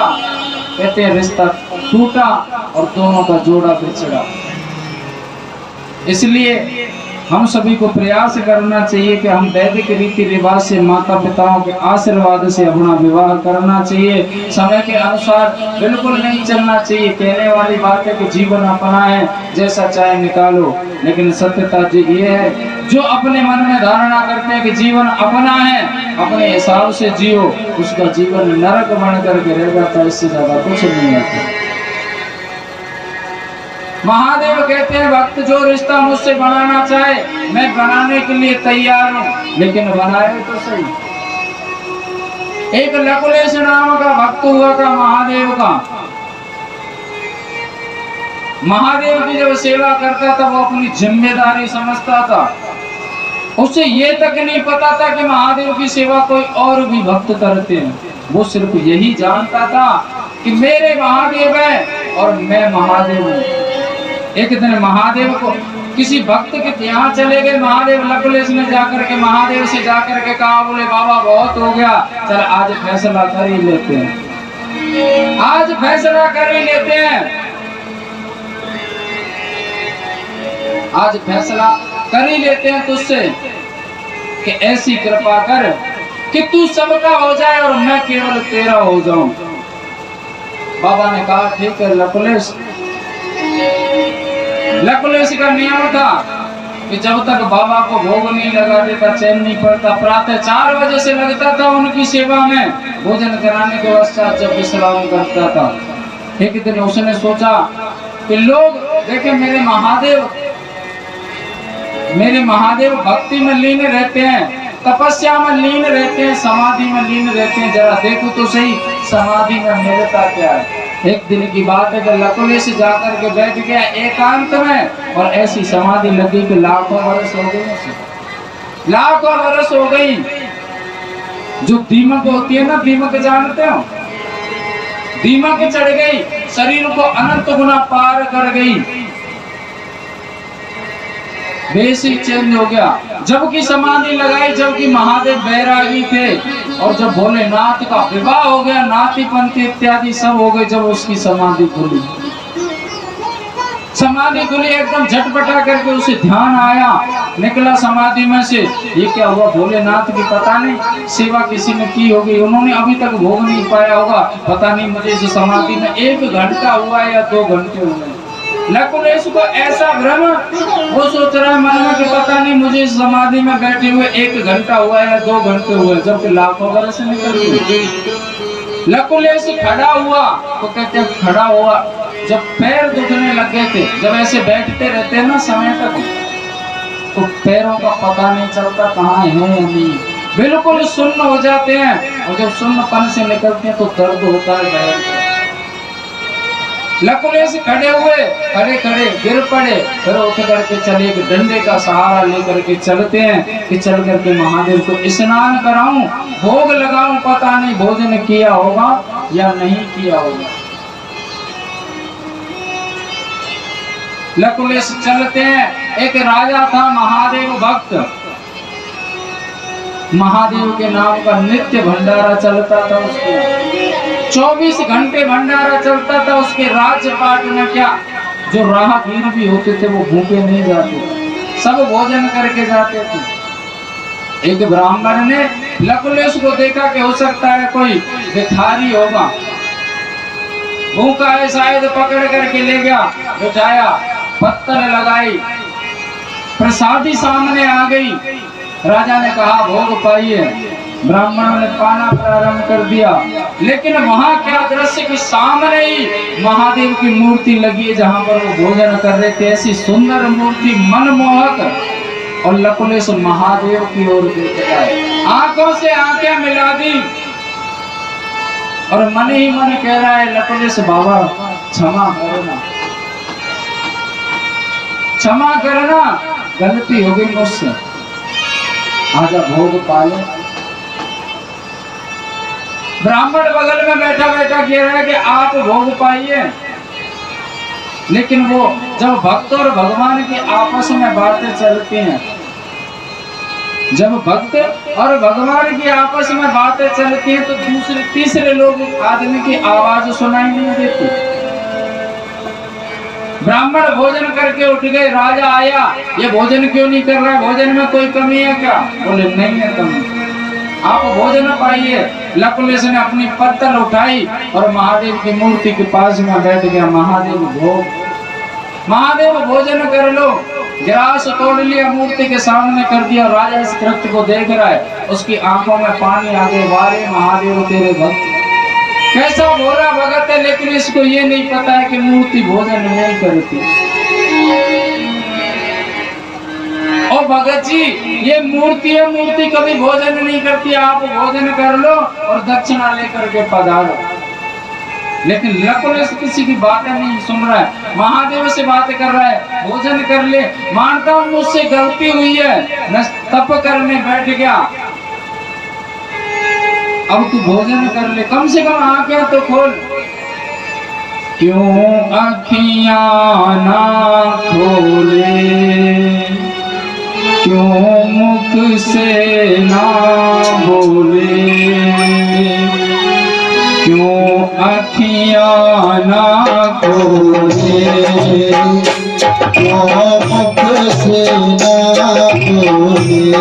कहते हैं रिश्ता टूटा और दोनों का जोड़ा बिछड़ा। इसलिए हम सभी को प्रयास करना चाहिए कि हम वैदिक रीति रिवाज से, माता पिताओं के आशीर्वाद से अपना विवाह करना चाहिए। समय के अनुसार बिल्कुल नहीं चलना चाहिए। कहने वाली बात है कि जीवन अपना है, जैसा चाहे निकालो, लेकिन सत्यता जी ये है, जो अपने मन में धारणा करते हैं कि जीवन अपना है, अपने हिसाब से जियो, उसका जीवन नरक बन करके रह जाता है, इससे ज्यादा कुछ नहीं होता। महादेव कहते हैं भक्त जो रिश्ता मुझसे बनाना चाहे मैं बनाने के लिए तैयार हूँ, लेकिन बनाए तो सही। एक लकुलेश नाम का भक्त हुआ था महादेव का। महादेव की जब सेवा करता था वो अपनी जिम्मेदारी समझता था। उसे ये तक नहीं पता था कि महादेव की सेवा कोई और भी भक्त करते हैं। वो सिर्फ यही जानता था कि मेरे महादेव है और मैं महादेव हूँ। एक दिन महादेव को किसी भक्त के यहाँ चले गए महादेव। लकुलेश ने जाकर के महादेव से जाकर के कहा, बोले बाबा बहुत हो गया, चल आज फैसला कर ही लेते हैं, आज फैसला कर ही लेते हैं, आज फैसला कर ही लेते हैं तुझसे कि ऐसी कृपा कर कि तू सबका हो जाए और मैं केवल तेरा हो जाऊं। बाबा ने कहा ठीक है लकुलेश। लकुलेश का नियम था कि जब तक बाबा को भोग नहीं लगा देता चैन नहीं पड़ता। प्रातः 4 बजे से लगता था उनकी सेवा में, भोजन कराने के पश्चात जब विश्राम करता था। एक दिन उसने सोचा कि लोग देखे मेरे महादेव भक्ति में लीन रहते हैं, तपस्या में लीन रहते हैं, समाधि में लीन रहते हैं, जरा देखो तो सही समाधि में मिलता क्या है। एक दिन की बात है कि लकुलेश जाकर के बैठ गया एकांत में, और ऐसी समाधि लगी कि लाखों वर्ष हो गई, लाखों वर्ष हो गई। जो दीमक होती है ना, दीमक जानते हो, दीमक चढ़ गई, शरीर को अनंत गुना पार कर गई, बेसिक चेंज हो गया। जबकि समाधि लगाई, जबकि महादेव बैरागी थे, और जब भोलेनाथ का विवाह हो गया, नाती पंथी इत्यादि सब हो गए, जब उसकी समाधि खुली, समाधि खुली एकदम झटपटा करके उसे ध्यान आया, निकला समाधि में से, ये क्या हुआ भोलेनाथ की पता नहीं सेवा किसी ने की होगी, उन्होंने अभी तक भोग नहीं पाया होगा, पता नहीं मुझे इस समाधि में 1 घंटा हुआ है या 2 घंटे हुए। लकुलेश को ऐसा भ्रम, वो सोच रहा है मन में कि पता नहीं मुझे इस समाधि में बैठे हुए 1 घंटा हुआ है या 2 घंटे हुए, जबकि लाखों वर्ष निकल गए। लकुलेश खड़ा हुआ तो कहते खड़ा हुआ, जब पैर दुखने लग गए थे, जब ऐसे बैठते रहते हैं ना समय तक, तो पैरों का पता नहीं चलता कहाँ है या नहीं, बिल्कुल सुन्न हो जाते हैं, और जब सुन्नपन से निकलते हैं तो दर्द होता है। लकुलेश खड़े हुए, खड़े गिर पड़े, फिर उठ करके चले, एक डंडे का सहारा लेकर के चलते हैं कि चल करके महादेव को स्नान कराऊं, भोग लगाऊं, पता नहीं भोजन किया होगा या नहीं किया होगा। लकुलेश चलते हैं। एक राजा था महादेव भक्त, महादेव के नाम का नित्य भंडारा चलता था, उसके 24 घंटे भंडारा चलता था उसके राजपाट में। क्या जो राहगीर भी होते थे वो भूखे नहीं जाते, सब भोजन करके जाते थे। एक ब्राह्मण ने लकुलेश को देखा कि हो सकता है कोई भिखारी होगा, भूखा है शायद, पकड़ करके ले गया, बिठाया, पत्थर लगाई, प्रसादी सामने आ गई। राजा ने कहा भोग पाइए, ब्राह्मणों ने पाना प्रारंभ कर दिया, लेकिन वहां क्या दृश्य कि सामने ही महादेव की मूर्ति लगी है जहां पर वो भोजन कर रहे थे। ऐसी सुंदर मूर्ति, मनमोहक, और लकुलेश महादेव की ओर देखता है। आंखों से आंखें मिला दी और मन ही मन कह रहा है लकुलिस बाबा क्षमा करना, क्षमा करना, गलती हो गई मुझसे, आजा भोग पाले। ब्राह्मण बगल में बैठा बैठा कह रहा है कि आप भोग पाइए, लेकिन वो जब भक्त और भगवान की आपस में बातें चलती हैं, जब भक्त और भगवान की आपस में बातें चलती हैं तो दूसरे तीसरे लोग आदमी की आवाज सुनाई नहीं देती। ब्राह्मण भोजन करके उठ गए, राजा आया, ये भोजन क्यों नहीं कर रहा है, भोजन में कोई कमी है क्या? बोले नहीं है कमी, आप भोजन पाइए। लकुलिस ने अपनी पत्तल उठाई और महादेव की मूर्ति के पास में बैठ गया। महादेव भोग, महादेव भोजन कर लो। गिलास तोड़ लिया, मूर्ति के सामने कर दिया। राजा इस कृत्य को देख रहा है, उसकी आंखों में पानी आ गए। वारे महादेव तेरे भक्त, कैसा भोला भगत है, लेकिन इसको ये नहीं पता है कि मूर्ति भोजन नहीं करती। और भगत जी ये मूर्ति है, मूर्ति कभी भोजन नहीं करती, आप भोजन कर लो और दक्षिणा लेकर के पधारो। लेकिन लकुलिस किसी की बातें नहीं सुन रहा है, महादेव से बात कर रहा है, भोजन कर ले, मानता हूं मुझसे गलती हुई है, मैं तप करने बैठ गया, अब तू भोजन कर ले, कम से कम आंखें तो खोल। क्यों अखियां ना खोले, क्यों मुख से ना बोले, क्यों अखियां ना खोले, क्यों मुख से ना बोले,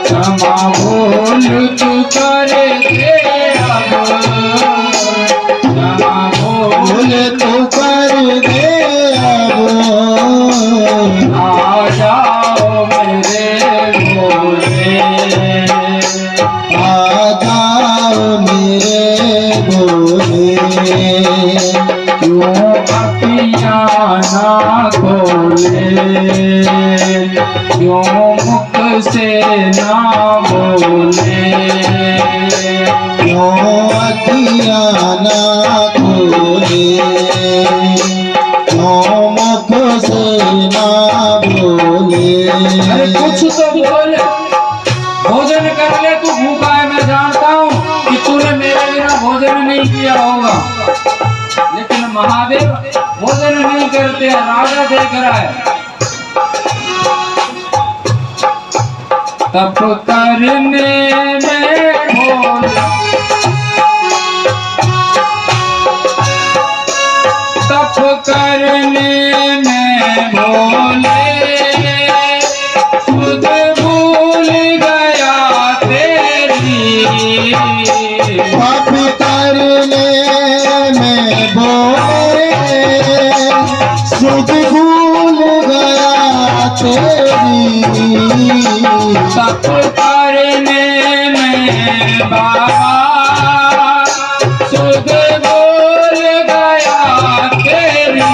क्षमा बोल तू कर दे अब, क्षमा बोल तू कर दे अब, आ जाओ मेरे भोले, आ जाओ मेरे भोले। क्यों अखियां ना खोले, क्यों मुख से ना बोले, क्यों अखियां ना खोले, क्यों मुख से ना बोले। अरे कुछ तो बोल, भोजन कर ले, तू भूखा है, मैं जानता हूँ कि तूने मेरे बिना भोजन नहीं किया होगा, लेकिन महादेव भोजन नहीं करते हैं, राजा देख रहा है। तप करने में भोला, तप करने में भोले, खुद भूल गया तेरी, पाप करने में बोले, सुध भूल गया तेरी। तप करने में बाबा सुध भूल गया तेरी,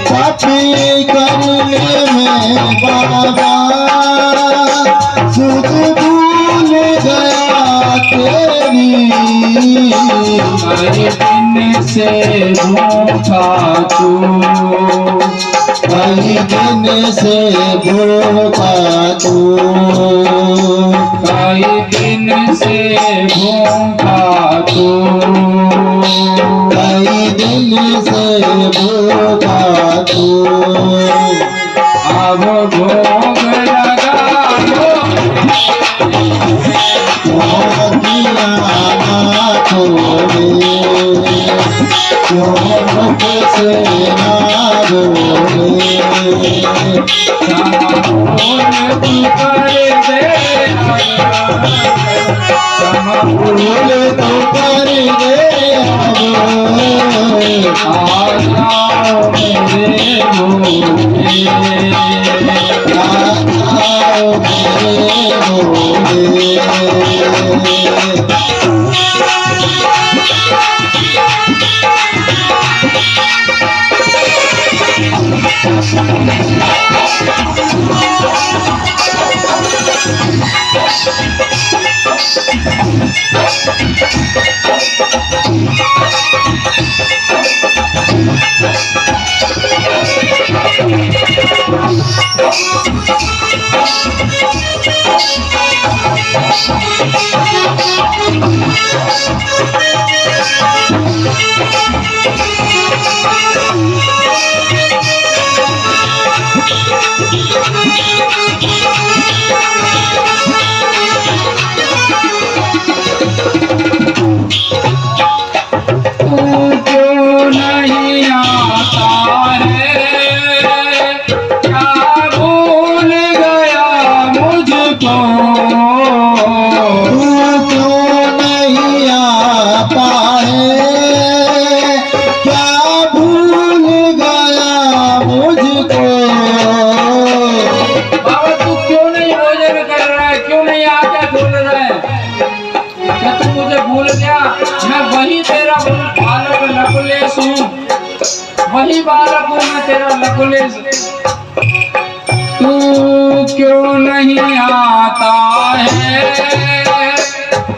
पापी करने में बाबा सुध भूल गया तेरी। कई दिन से भूखा तू, कई दिन से भूखा तू, कई दिन से भूखा तू, कई दिन से भूखा तू। अब भोग लगा लो, मोतिया ना खोले, क्यों मुख से ना बोले, क्षमा बोल तू कर दे अब, क्षमा भूल तो कर दे अब, आ जाओ मेरे भोले, आ जाओ मेरे भोले। वही बालक हूँ मैं तेरा लकुलिस। तू क्यों नहीं आता है,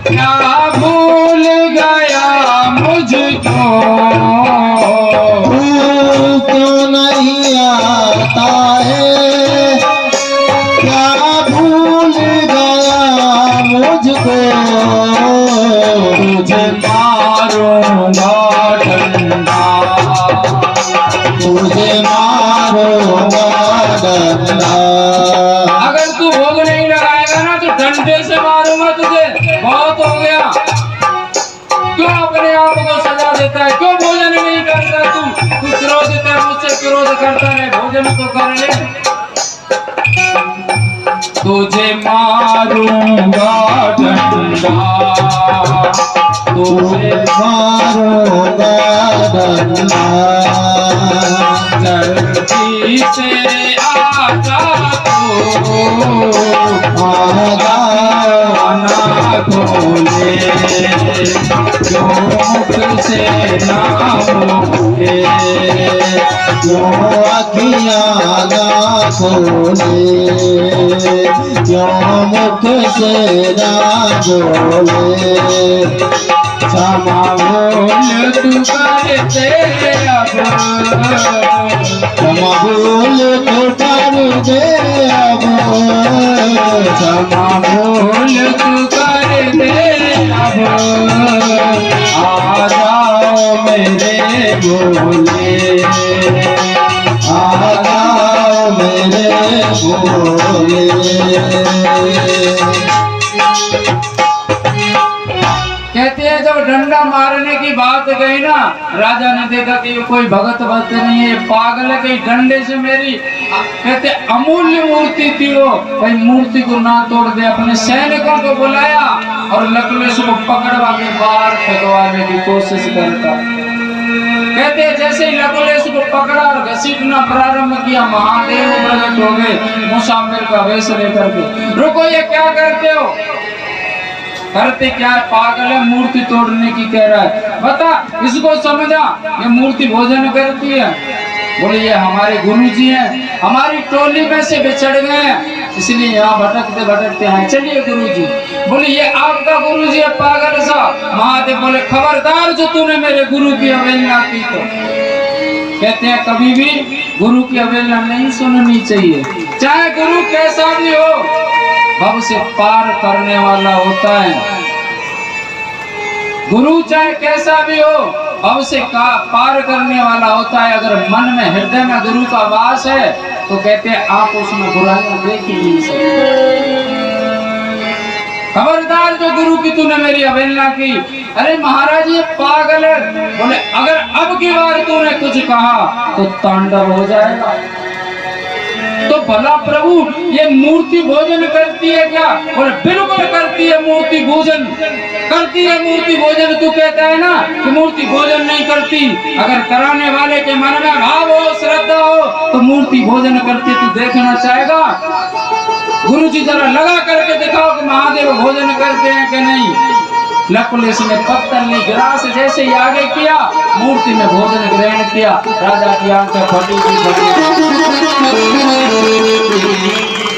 क्या भूल गया मुझको। तू क्यों नहीं आता है, क्या भूल गया मुझको। तुझे मारूंगा डंडा, तुझे मारूंगा डंडा। अगर तू भोग नहीं लगाएगा ना तो डंडे से मारूंगा तुझे। बहुत हो गया। क्यों अपने आप को सजा देता है, क्यों भोजन नहीं करता तू क्रोधित है, मुझसे क्रोध करता है, भोजन तो कर ले। तुझे मारूंगा डंडा, तुझे मारूंगा डंडा। जल्दी से आजा तू, आना खोले, जो मुख से ना बोले, जो अखियाँ ना खोले, जो मुख से ना बोले। क्षमा बोल तू करते अब, क्षमा बोल तो कर दे अब। क्षमा बोल तू कर दे अब। आ जाओ मेरे भोले, आ जाओ मेरे भोले। कहते हैं जब डंडा मारने की बात गई ना, राजा ने देखा कि ये कोई भगत भक्त नहीं है, पागल है, कहीं डंडे से मेरी कहते अमूल्य मूर्ति थी वो, भाई मूर्ति को ना तोड़ दे। अपने सैनिकों को बुलाया और लकलेश को पकड़वा के बाहर फेंकवाने की कोशिश करता। कहते हैं जैसे ही लकुलेश को पकड़ा और घसीटना प्रारंभ किया, महादेव प्रकट हो गए मुसाफिर का वेश लेकर के। रुको, ये क्या करते हो? करते क्या है? पागल है, मूर्ति तोड़ने की कह रहा है। बता, इसको समझा, ये मूर्ति भोजन करती है। बोले ये हमारे गुरुजी हैं, हमारी टोली में से बिछड़ गए हैं, इसलिए यहाँ भटकते भटकते हैं। चलिए गुरुजी। बोले ये आपका गुरुजी है पागल सा। महादेव बोले खबरदार जो तूने मेरे गुरु की अवहेलना की तो। कहते हैं कभी भी गुरु की अवहेलना नहीं सुननी चाहिए, चाहे गुरु कैसा भी हो, भव से पार करने वाला होता है। गुरु चाहे कैसा भी हो, भव से पार करने वाला होता है। अगर मन में हृदय में गुरु का वास है तो कहते हैं आप उसमें बुराइयां देख ही नहीं सकते। खबरदार जो गुरु की तूने मेरी अवहेलना की। अरे महाराज ये पागल है। बोले अगर अब की बार तूने कुछ कहा तो तांडव हो जाएगा। तो भला प्रभु ये मूर्ति भोजन करती है क्या? बोले बिल्कुल करती है, मूर्ति भोजन करती है। मूर्ति भोजन तू कहता है ना कि मूर्ति भोजन नहीं करती, अगर कराने वाले के मन में भाव हो, श्रद्धा हो तो मूर्ति भोजन करती। तू देखना चाहेगा? गुरु जी जरा लगा करके दिखाओ कि महादेव भोजन करते हैं कि नहीं। लकुलेश ने पत्थर ने गिलास जैसे ही आगे किया, मूर्ति में भोजन ग्रहण किया। राजा की आंखें फटी थी।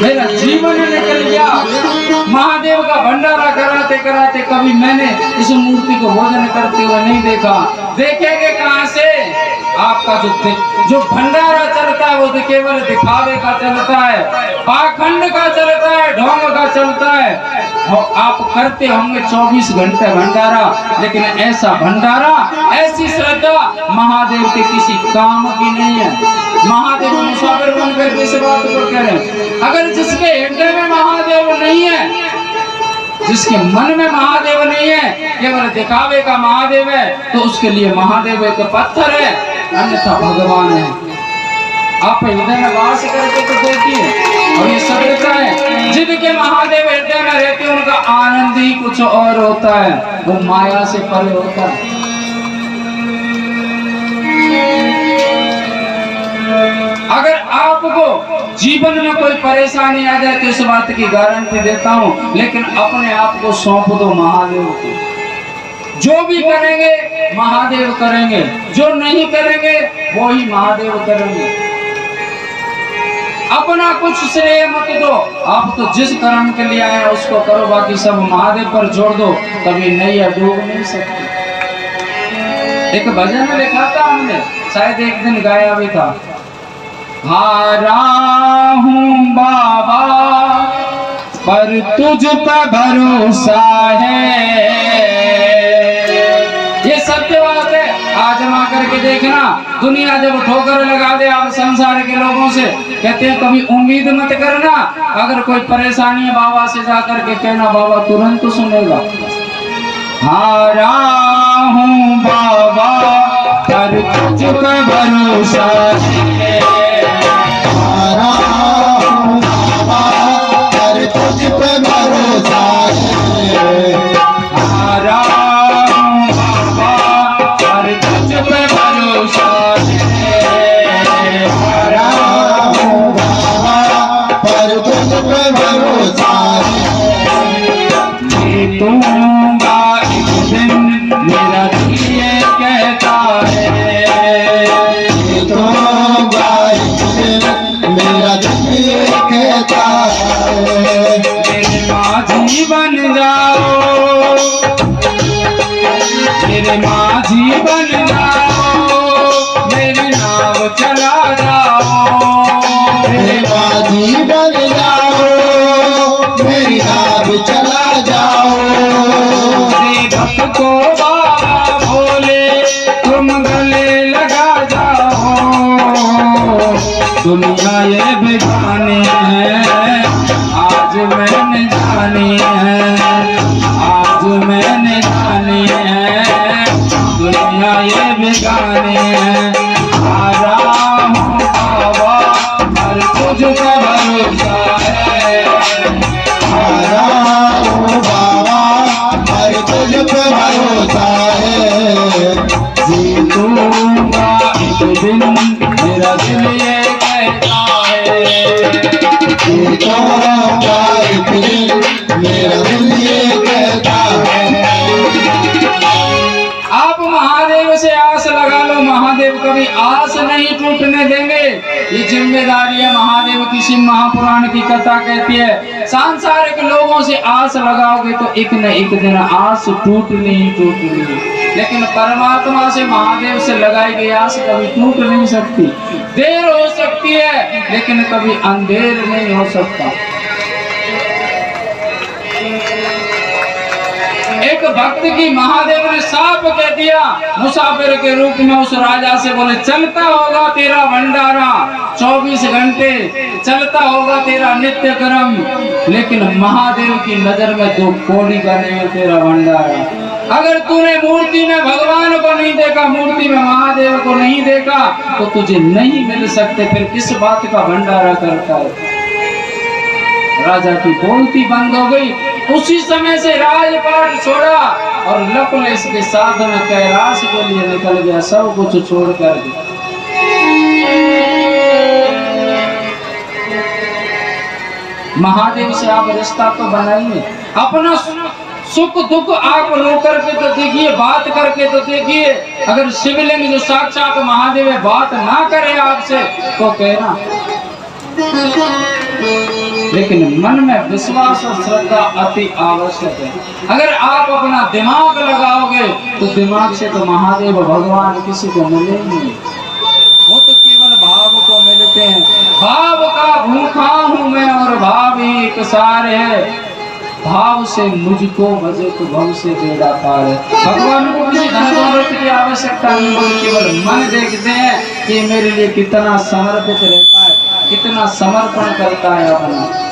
मेरा जीवन निकल गया। महादेव का भंडारा कराते कराते कभी मैंने इस मूर्ति को भोजन करते हुए नहीं देखा। देखेंगे कहां से? आपका जो भंडारा चलता है वो तो केवल दिखावे का चलता है, पाखंड का चलता है, ढोंग का चलता है। आप करते होंगे 24 घंटे भंडारा, लेकिन ऐसा भंडारा, ऐसी श्रद्धा महादेव के किसी काम की नहीं है। महादेव मुसाफिर बनकर किस बात को कह रहे हैं? अगर जिसके हृदय में महादेव नहीं है, जिसके मन में महादेव नहीं है, केवल दिखावे का महादेव है, तो उसके लिए महादेव एक पत्थर है, अन्यथा भगवान है। आप हृदय में वास करके तो देखिए, और ये सत्यता है, जिनके महादेव हृदय में रहते हैं उनका आनंद ही कुछ और होता है, वो माया से परे होता है। अगर आपको जीवन में कोई परेशानी आ जाए तो इस बात की गारंटी देता हूं, लेकिन अपने आप को सौंप दो महादेव को। जो भी करेंगे महादेव करेंगे, जो नहीं करेंगे वो ही महादेव करेंगे। अपना कुछ श्रेय मत दो, आप तो जिस कर्म के लिए आए उसको करो, बाकी सब महादेव पर जोड़ दो, कभी नैया डूब नहीं सकती। एक भजन लिखा था हमने, शायद एक दिन गाया भी था। हारा हूँ बाबा पर तुझ पर भरोसा है। ये सत्य बात है, आजमा करके देखना। दुनिया जब ठोकर लगा दे आप संसार के लोगों से, कहते हैं कभी उम्मीद मत करना। अगर कोई परेशानी है बाबा से जाकर के कहना, बाबा तुरंत सुनेगा। हारा हूँ बाबा पर तुझ पर भरोसा है। हारा हूँ बाबा पर तुझ पे भरोसा है। हारा हूँ बाबा पर तुझ पे भरोसा है। हारा हूँ बाबा पर तुझ पे भरोसा है। जीतूंगा एक दिन मेरा दिल ये कहता है। जीतूंगा एक दिन मेरा दिल ये कहता है। मेरे माझी बन जाओ, मेरे माझी बन जाओ, मेरी नाव चला जाओ। मेरे माझी बन जाओ, मेरी नाव चला जाओ। मेरे भक्त को बाबा भोले तुम गले लगा जाओ। दुनिया ये बेगानी है, आज मैंने जानी है, आज मैंने जानी है, दुनिया ये बेगानी है। हारा हूँ बाबा पर तुझ पे भरोसा है। हारा हूँ बाबा पर तुझ पे भरोसा है। जीतूंगा एक दिन मेरा दिल ये कहता है। जीतूंगा एक दिन मेरा दिल ये कहता है। आप महादेव से आस लगा लो, महादेव कभी आस नहीं टूटने देंगे। ये जिम्मेदारी है महादेव की। शिव महापुराण की कथा कहती है, सांसारिक लोगों से आस लगाओगे तो एक न एक दिन आस टूटनी ही टूटनी। लेकिन परमात्मा से, महादेव से लगाई गई आस कभी टूट नहीं सकती। देर हो सकती है लेकिन कभी अंधेर नहीं हो सकता। एक भक्त की महादेव ने साफ कह दिया, मुसाफिर के रूप में उस राजा से बोले, चलता होगा तेरा भंडारा 24 घंटे, चलता होगा तेरा नित्य कर्म, लेकिन महादेव की नजर में 2 कौड़ी का नहीं है तेरा भंडारा। अगर तूने मूर्ति में भगवान को नहीं देखा, मूर्ति में महादेव को नहीं देखा, तो तुझे नहीं मिल सकते, फिर किस बात का भंडारा करता है। राजा की बोलती बंद हो गई। उसी समय से राजपाट छोड़ा और लकुलेश के साथ में कैलाश के लिए निकल गया, सब कुछ छोड़ कर के। महादेव से आप रिश्ता तो बनाइए, अपना सुख दुख आप रो करके तो देखिए, बात करके तो देखिए। अगर शिवलिंग जो साक्षात महादेव है बात ना करे आपसे तो कहना। लेकिन मन में विश्वास और श्रद्धा अति आवश्यक है। अगर आप अपना दिमाग लगाओगे तो दिमाग से तो महादेव भगवान किसी को मिले नहीं, वो तो केवल भाव को मिलते हैं। भाव का भूखा हूँ मैं और भाव ही एक सार है, भाव से मुझको भजे तो भव से बेड़ा पार है। भगवान को किसी धन दौलत की आवश्यकता नहीं, वो केवल मन देखते हैं कि मेरे लिए कितना समर्पित रहता है, कितना समर्पण करता है अपना।